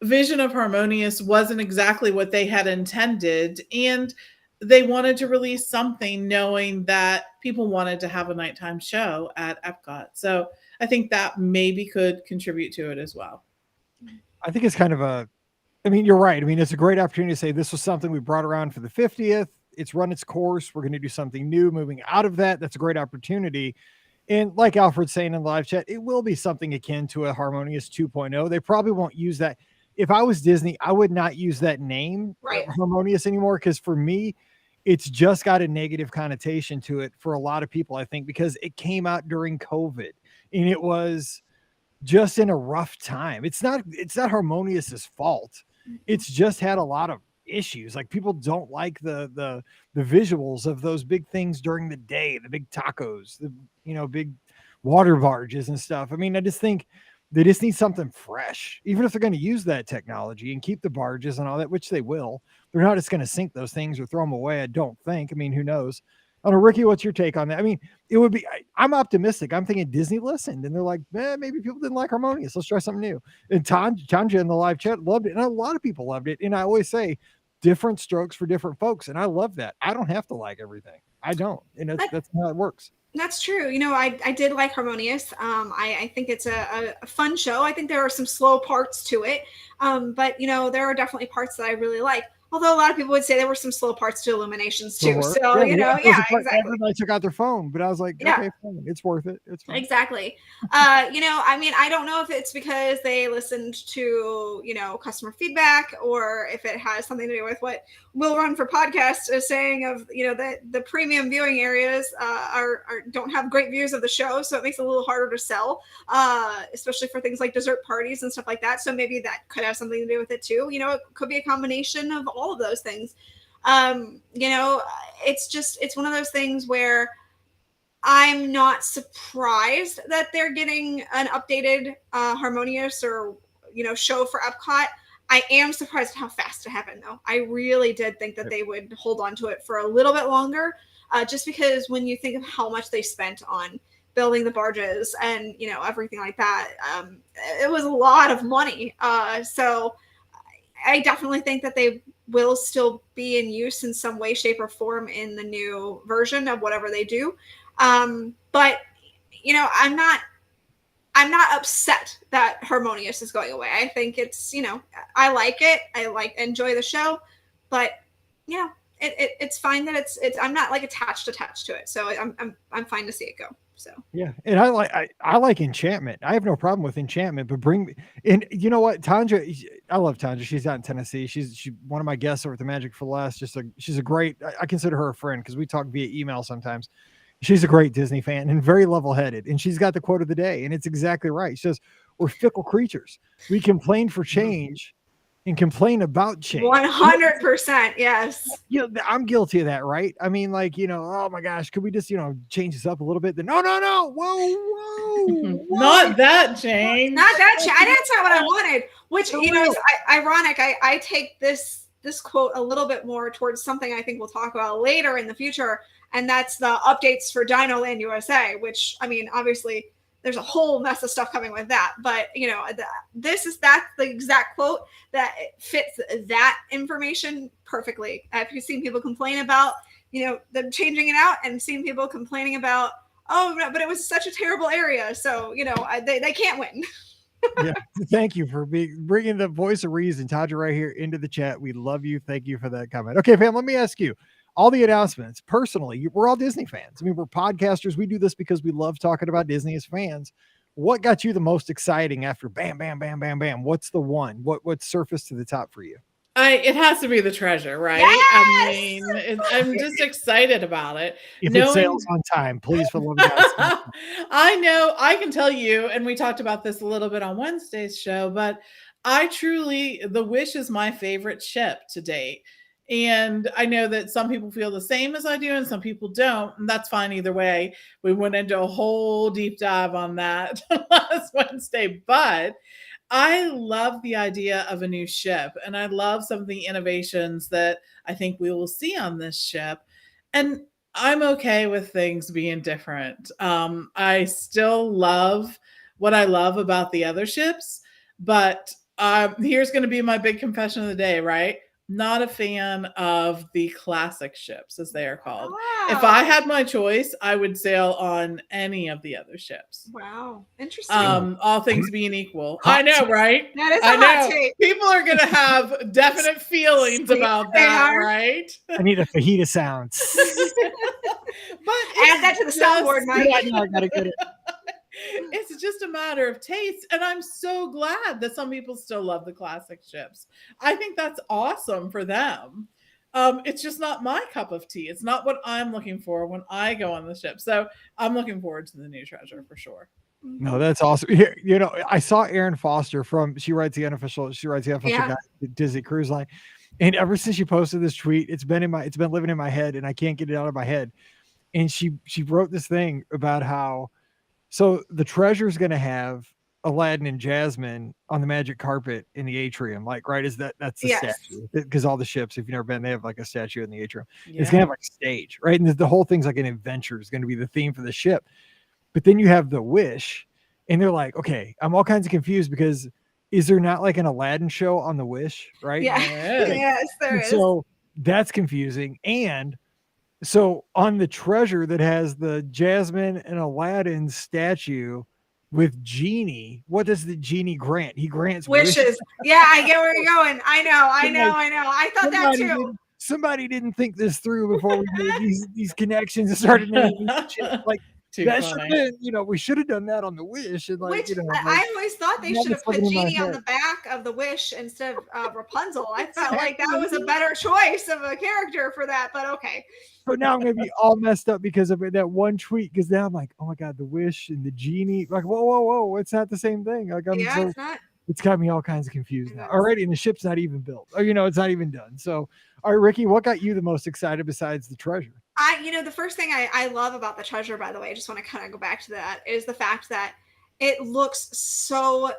vision of Harmonious wasn't exactly what they had intended, and they wanted to release something knowing that people wanted to have a nighttime show at Epcot. So I think that maybe could contribute to it as well. I think it's kind of I mean, you're right. I mean, it's a great opportunity to say this was something we brought around for the 50th. It's run its course. We're going to do something new moving out of that. That's a great opportunity. And like Alfred's saying in live chat, it will be something akin to a Harmonious 2.0. They probably won't use that. If I was Disney, I would not use that name, Right. Harmonious, anymore, because for me, it's just got a negative connotation to it for a lot of people, I think, because it came out during COVID and it was just in a rough time. It's not Harmonious's fault. It's just had a lot of issues. Like people don't like the visuals of those big things during the day, the big tacos, the big water barges and stuff. I mean, I just think they just need something fresh. Even if they're going to use that technology and keep the barges and all that, which they will, they're not just going to sink those things or throw them away, I don't think. I mean, who knows? I don't know, Ricky, what's your take on that? I mean, it would be, I'm optimistic. I'm thinking Disney listened and they're like, maybe people didn't like Harmonious. Let's try something new. And Tanja in the live chat loved it. And a lot of people loved it. And I always say different strokes for different folks. And I love that. I don't have to like everything. I don't. And that's how it works. That's true. I did like Harmonious. I think it's a fun show. I think there are some slow parts to it. But there are definitely parts that I really like. Although a lot of people would say there were some slow parts to Illuminations too. So, exactly. Everybody took out their phone, but I was like, okay, fine. It's worth it. It's fine. Exactly. I mean, I don't know if it's because they listened to, customer feedback or if it has something to do with what Will Run for Podcast is saying of, the premium viewing areas don't have great views of the show. So it makes it a little harder to sell, especially for things like dessert parties and stuff like that. So maybe that could have something to do with it too. It could be a combination of all of those things. It's one of those things where I'm not surprised that they're getting an updated Harmonious or show for Epcot. I am surprised at how fast it happened, though. I really did think that they would hold on to it for a little bit longer, just because when you think of how much they spent on building the barges and everything like that, it was a lot of money. So I definitely think that they will still be in use in some way, shape, or form in the new version of whatever they do. But I'm not upset that Harmonious is going away. I think it's, I like it. Enjoy the show, but it's fine that it's I'm not like attached to it. So I'm fine to see it go. So yeah, and I like Enchantment. I have no problem with Enchantment, but and you know what, Tanja, I love Tanja. She's out in Tennessee. She's one of my guests over at the Magic for Less. She's a great. I consider her a friend because we talk via email sometimes. She's a great Disney fan and very level-headed, and she's got the quote of the day, and it's exactly right. She says, "We're fickle creatures. We complain for change." And complain about change. 100%. Yes. I'm guilty of that, right? I mean, like, oh my gosh, could we just, change this up a little bit? Then no. Whoa. Not that change. Not that change. That's not what I wanted. Which, is ironic. I take this quote a little bit more towards something I think we'll talk about later in the future. And that's the updates for Dino Land USA, which, I mean, obviously there's a whole mess of stuff coming with that. But, that's the exact quote that fits that information perfectly. I've seen people complain about, them changing it out and seen people complaining about, oh, but it was such a terrible area. So, they can't win. Yeah. Thank you for bringing the voice of reason, Tadra, right here into the chat. We love you. Thank you for that comment. Okay, fam, let me ask you. All the announcements, personally, we're all Disney fans. I mean, we're podcasters. We do this because we love talking about Disney as fans. What got you the most exciting after bam, bam, bam, bam, bam? What's the one? What surfaced to the top for you? It has to be the treasure, right? Yes! I mean, I'm just excited about it. If it sails on time, please, for the love of God. I know, I can tell you, and we talked about this a little bit on Wednesday's show, but the Wish is my favorite ship to date. And I know that some people feel the same as I do, and some people don't, and that's fine either way. We went into a whole deep dive on that last Wednesday, but I love the idea of a new ship, and I love some of the innovations that I think we will see on this ship. And I'm okay with things being different. I still love what I love about the other ships. But here's going to be my big confession of the day, right? Not a fan of the classic ships, as they are called. Wow. If I had my choice, I would sail on any of the other ships. Wow. Interesting. All things being equal. I know, right? That is a I hot know. take. People are going to have definite feelings about that, are. right? I need a fajita sound. But Add that to the soundboard, Mike. I know, I gotta get it. It's just a matter of taste. And I'm so glad that some people still love the classic ships. I think that's awesome for them. It's just not my cup of tea. It's not what I'm looking for when I go on the ship. So I'm looking forward to the new treasure for sure. No, that's awesome. Here, you know, I saw Erin Foster she writes the unofficial guide to Disney Cruise Line. And ever since she posted this tweet, it's been living in my head and I can't get it out of my head. And she wrote this thing about how, so the treasure is going to have Aladdin and Jasmine on the magic carpet in the atrium. Like, right? That's the statue, because all the ships, if you've never been, they have like a statue in the atrium. Yeah. It's going to have like a stage, right? And the whole thing's like an adventure is going to be the theme for the ship. But then you have the Wish and they're like, okay, I'm all kinds of confused because is there not like an Aladdin show on the Wish? Right. Yeah. Yes, there is. So that's confusing. And so on the treasure that has the Jasmine and Aladdin statue with Genie, what does the Genie grant? He grants wishes. Yeah, I get where you're going. I know. I thought that too. Somebody didn't think this through before we made these connections and started naming shit. Like that should have been, we should have done that on the Wish. And like, I always thought they should have put Genie on the back of the Wish instead of Rapunzel. I felt like that was a better choice of a character for that, but okay. But now I'm going to be all messed up because of that one tweet. Because now I'm like, oh my God, the Wish and the Genie. Like, whoa. It's not the same thing. Like, it's not. It's got me all kinds of confused now already. And the ship's not even built. Or, it's not even done. So, all right, Ricky, what got you the most excited besides the treasure? The first thing I love about the treasure, by the way, I just want to kind of go back to that, is the fact that it looks so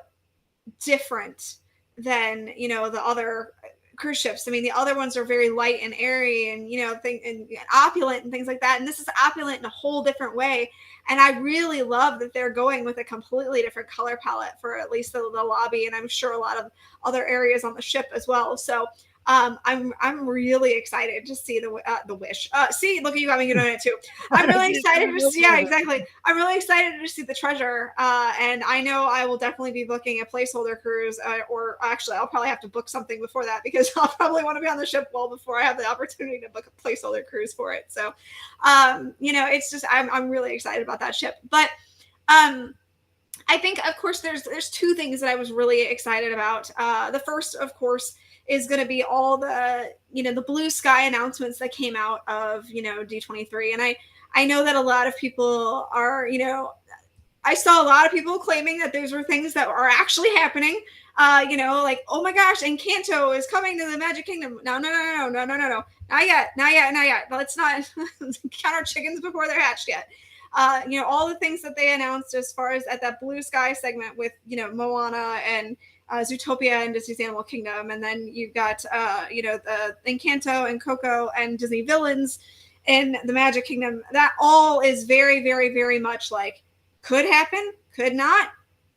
different than, the other cruise ships. I mean, the other ones are very light and airy and, and opulent and things like that. And this is opulent in a whole different way. And I really love that they're going with a completely different color palette for at least the lobby. And I'm sure a lot of other areas on the ship as well. So I'm really excited to see the Wish. See, look at you, you doing it too. I'm really excited to see. Yeah, exactly. I'm really excited to see the treasure. And I know I will definitely be booking a placeholder cruise, or actually, I'll probably have to book something before that because I'll probably want to be on the ship well before I have the opportunity to book a placeholder cruise for it. So, it's just I'm really excited about that ship. But I think, of course, there's two things that I was really excited about. The first, of course, is going to be all the, the blue sky announcements that came out of, D23. And I know that a lot of people are, I saw a lot of people claiming that those were things that are actually happening. Like, oh my gosh, Encanto is coming to the Magic Kingdom. No. Not yet. Let's not count our chickens before they're hatched yet. All the things that they announced as far as at that blue sky segment with, Moana and Zootopia and Disney's Animal Kingdom. And then you've got, the Encanto and Coco and Disney Villains in the Magic Kingdom. That all is very, very, very much like could happen, could not,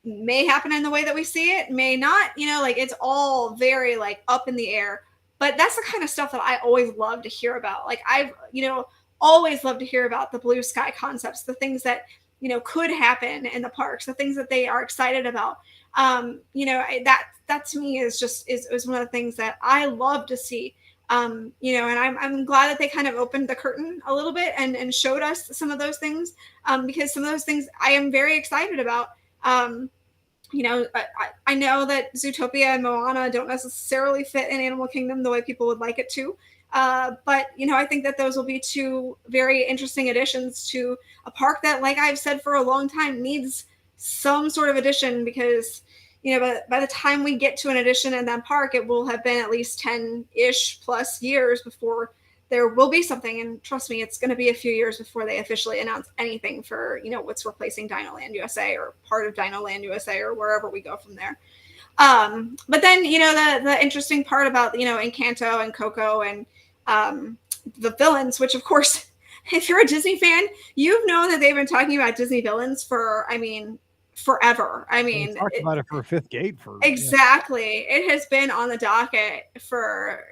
may happen in the way that we see it, may not, it's all very like up in the air. But that's the kind of stuff that I always love to hear about. Like I've, always love to hear about the blue sky concepts, the things that, could happen in the parks, the things that they are excited about. That to me is one of the things that I love to see. And I'm glad that they kind of opened the curtain a little bit and showed us some of those things, because some of those things I am very excited about. I know that Zootopia and Moana don't necessarily fit in Animal Kingdom the way people would like it to. But I think that those will be two very interesting additions to a park that, like I've said for a long time, needs some sort of addition, because by the time we get to an addition in that park, it will have been at least 10-ish plus years before there will be something. And trust me, it's going to be a few years before they officially announce anything for what's replacing Dinoland USA or part of Dinoland USA or wherever we go from there. But then the interesting part about Encanto and Coco and the villains, which of course, if you're a Disney fan, you've known that they've been talking about Disney villains for forever. I We mean, talked about it for a fifth gate for exactly. It has been on the docket for,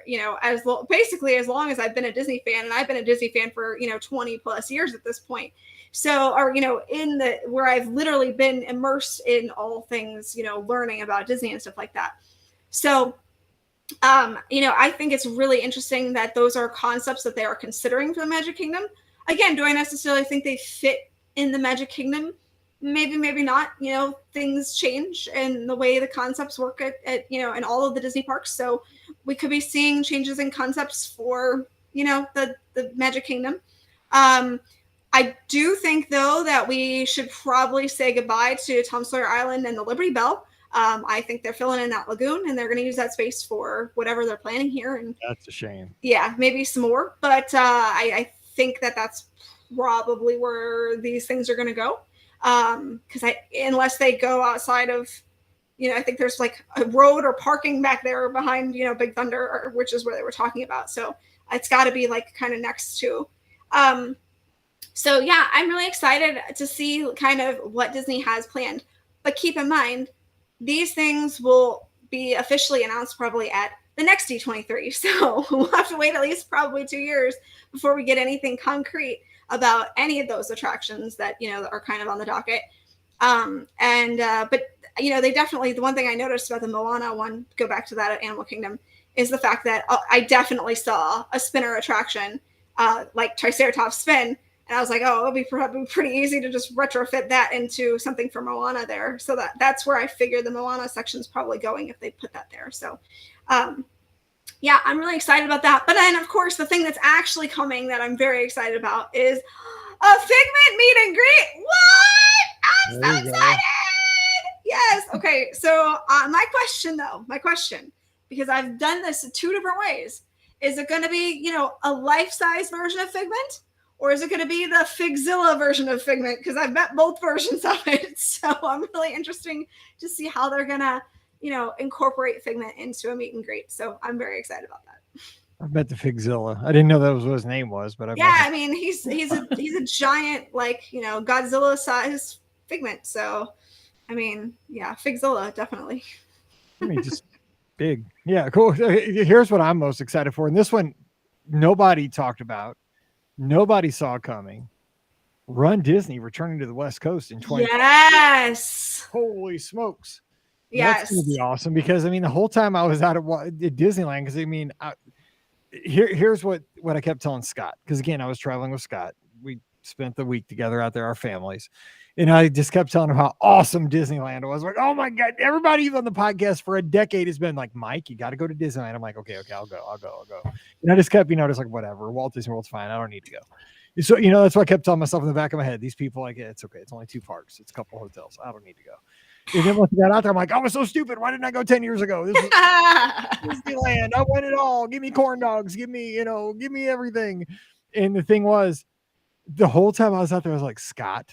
basically as long as I've been a Disney fan, and I've been a Disney fan for, 20 plus years at this point. So, or, where I've literally been immersed in all things, learning about Disney and stuff like that. So, I think it's really interesting that those are concepts that they are considering for the Magic Kingdom. Again, do I necessarily think they fit in the Magic Kingdom? Maybe, maybe not. Things change and the way the concepts work at in all of the Disney parks. So we could be seeing changes in concepts for, the Magic Kingdom. I do think, though, that we should probably say goodbye to Tom Sawyer Island and the Liberty Bell. I think they're filling in that lagoon, and they're going to use that space for whatever they're planning here. And that's a shame. Yeah, maybe some more. But I think that that's probably where these things are going to go. Because unless they go outside of, I think there's like a road or parking back there behind, Big Thunder, which is where they were talking about. So it's got to be like kind of next to. So yeah, I'm really excited to see kind of what Disney has planned. But keep in mind, these things will be officially announced probably at the next D23. So we'll have to wait at least probably 2 years before we get anything concrete about any of those attractions that, that are kind of on the docket. But they definitely, the one thing I noticed about the Moana one, go back to that at Animal Kingdom, is the fact that I definitely saw a spinner attraction, like Triceratops Spin. And I was like, oh, it'll be probably pretty easy to just retrofit that into something for Moana there. So that's where I figured the Moana section's probably going if they put that there. So, yeah, I'm really excited about that. But then, of course, the thing that's actually coming that I'm very excited about is a Figment meet and greet. What? I'm so excited. Yes. Okay. So my question, because I've done this in 2 different ways. Is it going to be, a life-size version of Figment? Or is it going to be the Figzilla version of Figment? Because I've met both versions of it. So I'm really interested to see how they're going to, incorporate Figment into a meet and greet. So I'm very excited about that. I've met the Figzilla. I didn't know that was what his name was, but I mean, he's a giant, like, Godzilla size Figment. So, I mean, yeah, Figzilla, definitely. I mean, just big. Yeah, cool. Here's what I'm most excited for. And this one, nobody talked about. Nobody saw coming. Run Disney returning to the West Coast in 2020. Yes. Holy smokes. Yes. That's going to be awesome because, I mean, the whole time I was out at Disneyland, because, I mean, here's what I kept telling Scott. Because, again, I was traveling with Scott. We spent the week together out there, our families. And I just kept telling him how awesome Disneyland was. Like, oh, my God. Everybody on the podcast for a decade has been like, Mike, you got to go to Disneyland. I'm like, okay, I'll go. And I just kept, just like, whatever. Walt Disney World's fine. I don't need to go. So, that's what I kept telling myself in the back of my head. These people, like, it's okay. It's only 2 parks. It's a couple hotels. I don't need to go. And then once I got out there, I'm like, I was so stupid. Why didn't I go 10 years ago? This is Disneyland. I want it all. Give me corn dogs. Give me everything. And the thing was, the whole time I was out there, I was like, Scott,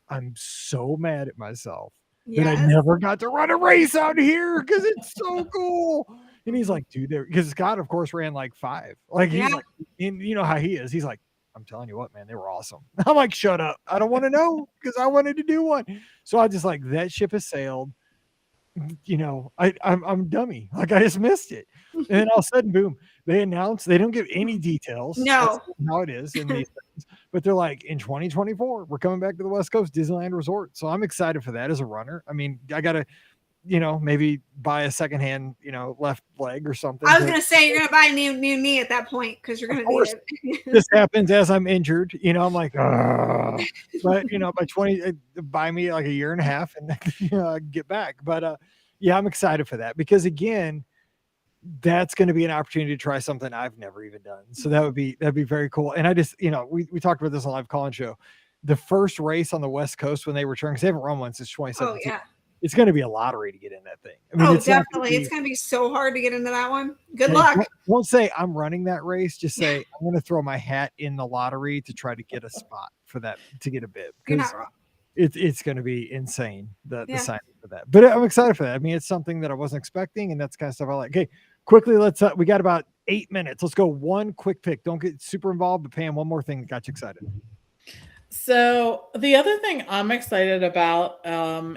I'm so mad at myself that I never got to run a race out here because it's so cool. And he's like, dude, because Scott, of course, ran like 5. Like, he's like, and you know how he is. He's like, I'm telling you what, man, they were awesome. I'm like, shut up. I don't want to know because I wanted to do one. So I just like, that ship has sailed. I'm dummy. Like, I just missed it. And then all of a sudden, boom, they announced, they don't give any details. No. That's how it is in these things. But they're like, in 2024, we're coming back to the West Coast Disneyland Resort. So I'm excited for that as a runner. I mean, I got to, maybe buy a secondhand, left leg or something. I was going to say, you're going to buy a new knee at that point because you're going to need it. This happens as I'm injured. I'm like, but, by 20, buy me like a year and a half and get back. But yeah, I'm excited for that because, again, that's going to be an opportunity to try something I've never even done. So that'd be very cool. And I just, we talked about this on Live Call-In Show. The first race on the West Coast when they return, because they haven't run one since 2017. Oh, yeah. It's going to be a lottery to get in that thing. I mean, definitely. It's going to be so hard to get into that one. Good luck. Won't say I'm running that race. Just say I'm going to throw my hat in the lottery to try to get a spot for that, to get a bid. You're not wrong. It's going to be insane, the signing for that. But I'm excited for that. I mean, it's something that I wasn't expecting, and that's the kind of stuff I like. Okay, quickly, let's we got about 8 minutes. Let's go one quick pick. Don't get super involved, but Pam, one more thing that got you excited. So the other thing I'm excited about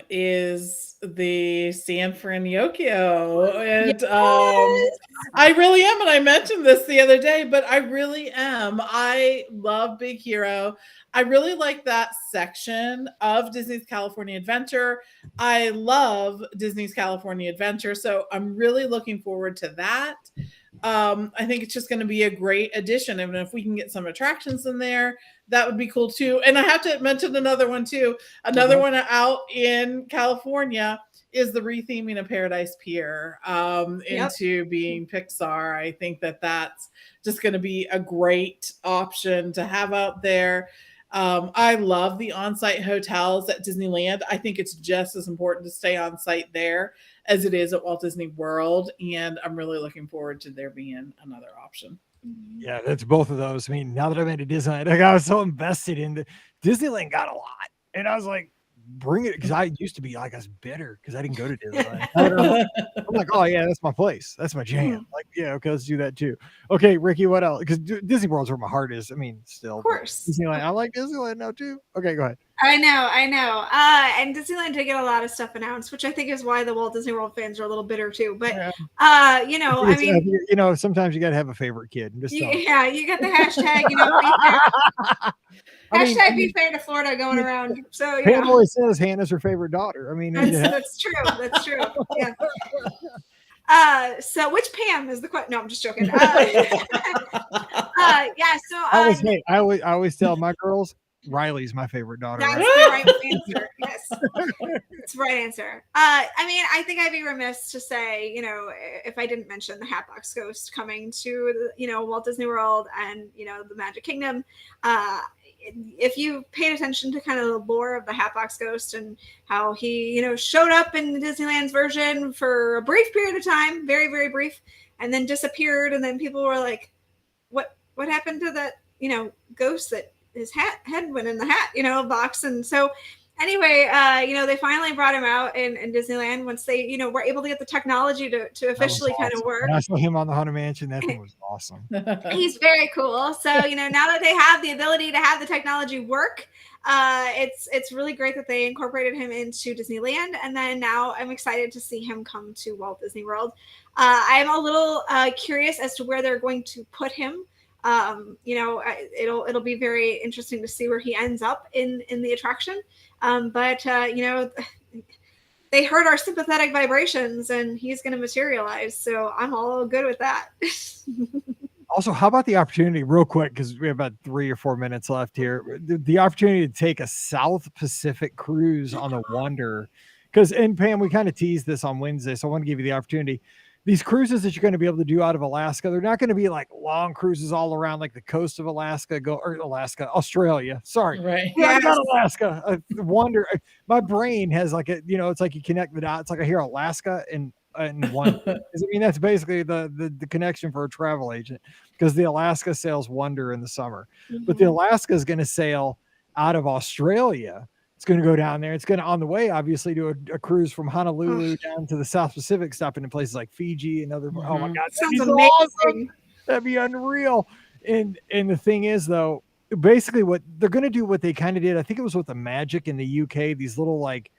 is the San Francisco, Yes. and I really am. And I mentioned this the other day, but I really am. I love Big Hero. I really like that section of Disney's California Adventure. I love Disney's California Adventure, so I'm really looking forward to that. I think it's just going to be a great addition. And if we can get some attractions in there, that would be cool too. And I have to mention another one too. Another one out in California is the retheming of Paradise Pier into being Pixar. I think that that's just going to be a great option to have out there. I love the on-site hotels at Disneyland. I think it's just as important to stay on site there as it is at Walt Disney World. And I'm really looking forward to there being another option. Yeah, that's both of those. I mean, now that I'm into Disneyland, like, I was so invested in Disneyland got a lot. And I was like, bring it, because I used to be like, I was bitter because I didn't go to Disneyland. I'm like, oh yeah, that's my place. That's my jam. Like, yeah, okay, let's do that too. Okay, Ricky, what else? Because Disney World's where my heart is. I mean, still. Of course. Disneyland. I like Disneyland now too. Okay, go ahead. I know. And Disneyland did get a lot of stuff announced, which I think is why the Walt Disney World fans are a little bitter too. But I mean, sometimes you got to have a favorite kid. You got the hashtag, hashtag be fair to Florida going around. So Pam always says Hannah's her favorite daughter. I mean, that's true. That's true. Yeah. So which Pam is the question? No, I'm just joking. Yeah. So I always tell my girls, Riley's my favorite daughter. That's the right answer. Yes, it's the right answer. I mean, I think I'd be remiss to say, if I didn't mention the Hatbox Ghost coming to, Walt Disney World and, the Magic Kingdom. If you paid attention to kind of the lore of the Hatbox Ghost and how he, showed up in Disneyland's version for a brief period of time, very, very brief, and then disappeared. And then people were like, what happened to that, ghost that his head went in the hat, box. And so anyway, they finally brought him out in Disneyland once they, were able to get the technology to officially kind of work. And I saw him on the Haunted Mansion. That thing was awesome. He's very cool. So, now that they have the ability to have the technology work, it's really great that they incorporated him into Disneyland. And then now I'm excited to see him come to Walt Disney World. I'm a little curious as to where they're going to put him. It'll be very interesting to see where he ends up in the attraction. But they heard our sympathetic vibrations and he's going to materialize. So I'm all good with that. Also, how about the opportunity real quick? Because we have about 3 or 4 minutes left here. The opportunity to take a South Pacific cruise on the Wonder. And Pam, we kind of teased this on Wednesday. So I want to give you the opportunity. These cruises that you're going to be able to do out of Alaska, they're not going to be like long cruises all around like the coast of Australia. Sorry. Right. Yeah, not Alaska. Wonder. My brain has like it's like you connect the dots. Like I hear Alaska and one. I mean, that's basically the connection for a travel agent, because the Alaska sails Wonder in the summer, but the Alaska is going to sail out of Australia. It's going to go down there. It's going to, on the way, obviously, do a cruise from Honolulu down to the South Pacific, stopping in places like Fiji and other. Oh my God, sounds amazing! Awesome. That'd be unreal. And the thing is, though, basically, what they're going to do, what they kind of did, I think it was with the Magic in the UK. These little like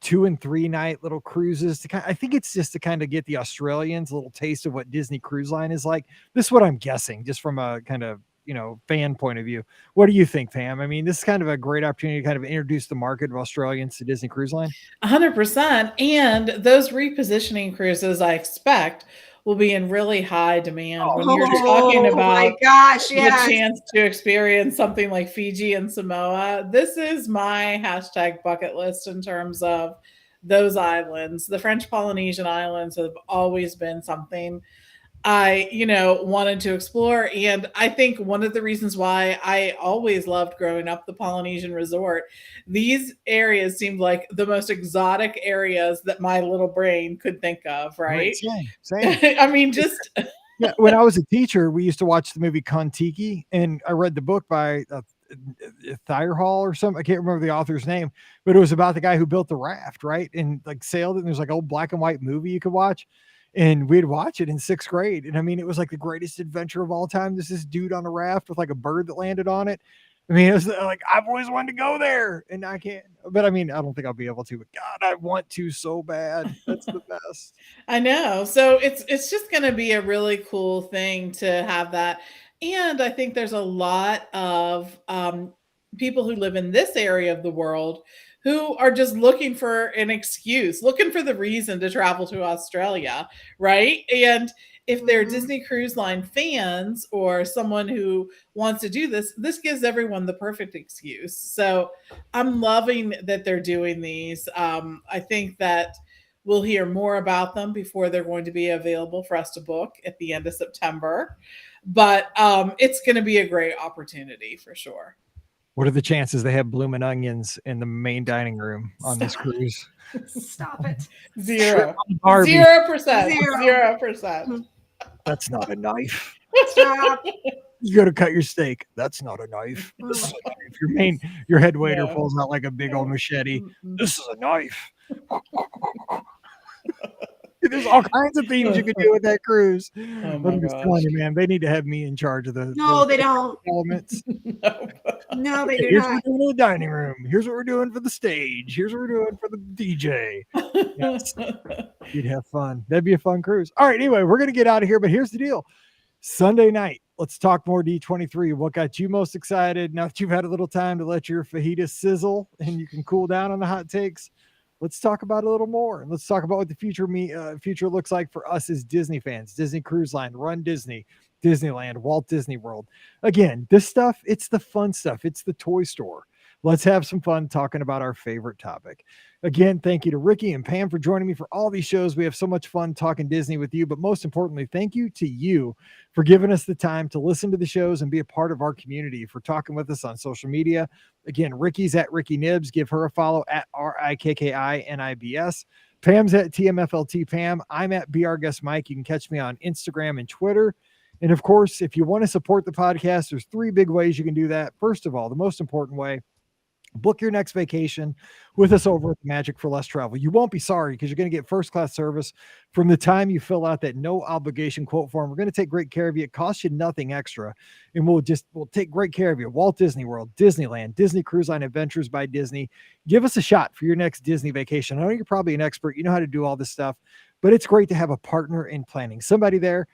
2 and 3 night little cruises. I think it's just to kind of get the Australians a little taste of what Disney Cruise Line is like. This is what I'm guessing, just from a kind of fan point of view. What do you think, Pam? I mean, this is kind of a great opportunity to kind of introduce the market of Australians to Disney Cruise Line. 100%. And those repositioning cruises, I expect, will be in really high demand when you're talking about the chance to experience something like Fiji and Samoa. This is my hashtag bucket list in terms of those islands. The French Polynesian Islands have always been something I, wanted to explore. And I think one of the reasons why I always loved growing up the Polynesian resort, these areas seemed like the most exotic areas that my little brain could think of, right? Same. I mean, just... Yeah, when I was a teacher, we used to watch the movie Kon-Tiki, and I read the book by Thyrhall or something. I can't remember the author's name, but it was about the guy who built the raft, right? And like sailed it. And there's like an old black and white movie you could watch. And we'd watch it in 6th grade. And I mean, it was like the greatest adventure of all time. There's this dude on a raft with like a bird that landed on it. I mean, it was like, I've always wanted to go there and I can't, but I mean, I don't think I'll be able to, but God, I want to so bad. That's the best. I know. So it's just going to be a really cool thing to have that. And I think there's a lot of people who live in this area of the world who are just looking for an excuse, looking for the reason to travel to Australia, right? And if they're Disney Cruise Line fans or someone who wants to do this, this gives everyone the perfect excuse. So I'm loving that they're doing these. I think that we'll hear more about them before they're going to be available for us to book at the end of September. But it's going to be a great opportunity for sure. What are the chances they have blooming onions in the main dining room on this cruise? Stop it. 0%. Barbie. 0%. That's not a knife. Stop. You got to cut your steak. That's not a knife. This is a knife. Your head waiter pulls out like a big old machete. This is a knife. There's all kinds of things you could do with that cruise. I'm just telling you, man, they need to have me in charge of the they don't. Elements. No, they do Here's not. what we're doing in the dining room. Here's what we're doing for the stage. Here's what we're doing for the DJ. Yes. You'd have fun. That'd be a fun cruise. All right, anyway, we're going to get out of here, but here's the deal. Sunday night, let's talk more D23. What got you most excited? Now that you've had a little time to let your fajita sizzle and you can cool down on the hot takes, let's talk about it a little more. And let's talk about what the future looks like for us as Disney fans. Disney Cruise Line, Run Disney, Disneyland, Walt Disney World. Again, this stuff, it's the fun stuff. It's the toy store. Let's have some fun talking about our favorite topic. Again, thank you to Ricky and Pam for joining me for all these shows. We have so much fun talking Disney with you, but most importantly, thank you to you for giving us the time to listen to the shows and be a part of our community, for talking with us on social media. Again, Ricky's at Ricky Nibs. Give her a follow at RIKKINIBS. Pam's at TMFLT Pam. I'm at Be Our Guest Mike. You can catch me on Instagram and Twitter. And of course, if you want to support the podcast, there's 3 big ways you can do that. First of all, the most important way, book your next vacation with us over at the Magic for Less Travel. You won't be sorry, because you're going to get first-class service from the time you fill out that no obligation quote form. We're going to take great care of you. It costs you nothing extra, and we'll take great care of you. Walt Disney World, Disneyland, Disney Cruise Line Adventures by Disney. Give us a shot for your next Disney vacation. I know you're probably an expert. You know how to do all this stuff, but it's great to have a partner in planning. Somebody there.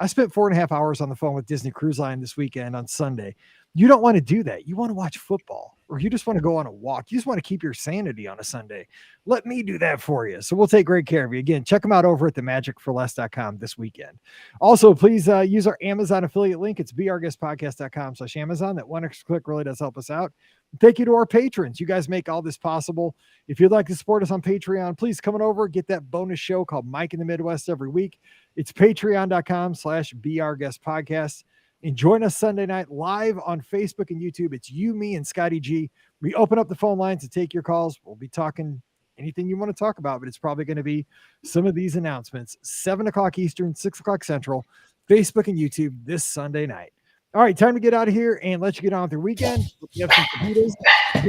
I spent 4.5 hours on the phone with Disney Cruise Line this weekend on Sunday. You don't want to do that. You want to watch football, or you just want to go on a walk. You just want to keep your sanity on a Sunday. Let me do that for you. So we'll take great care of you. Again, check them out over at themagicforless.com this weekend. Also, please use our Amazon affiliate link. It's beourguestpodcast.com/Amazon. That one extra click really does help us out. Thank you to our patrons. You guys make all this possible. If you'd like to support us on Patreon, please come on over, get that bonus show called Mike in the Midwest every week. It's patreon.com/beourguestpodcast. And join us Sunday night live on Facebook and YouTube. It's you, me, and Scotty G. We open up the phone lines to take your calls. We'll be talking anything you want to talk about, but it's probably going to be some of these announcements. 7 o'clock Eastern, 6 o'clock Central, Facebook and YouTube this Sunday night. All right, time to get out of here and let you get on with your weekend. You have some fajitas.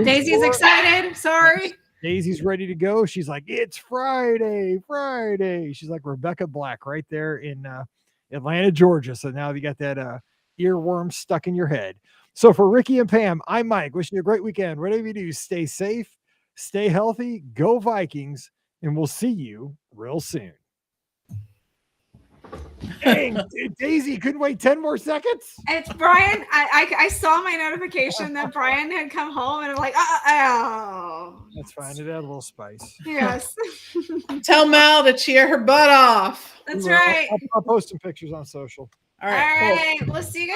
Daisy's excited. Sorry. Daisy's ready to go. She's like, it's Friday. She's like Rebecca Black right there in Atlanta, Georgia. So now you got that earworm stuck in your head. So for Ricky and Pam, I'm Mike, wishing you a great weekend. Whatever you do, stay safe, stay healthy, go Vikings, and we'll see you real soon. Dang, Daisy couldn't wait 10 more seconds. It's Brian. I saw my notification that Brian had come home, and I'm like, oh. That's fine. It had a little spice. Yes. Tell Mel to cheer her butt off. That's right. I'll post some pictures on social. All right. Cool. We'll see you guys.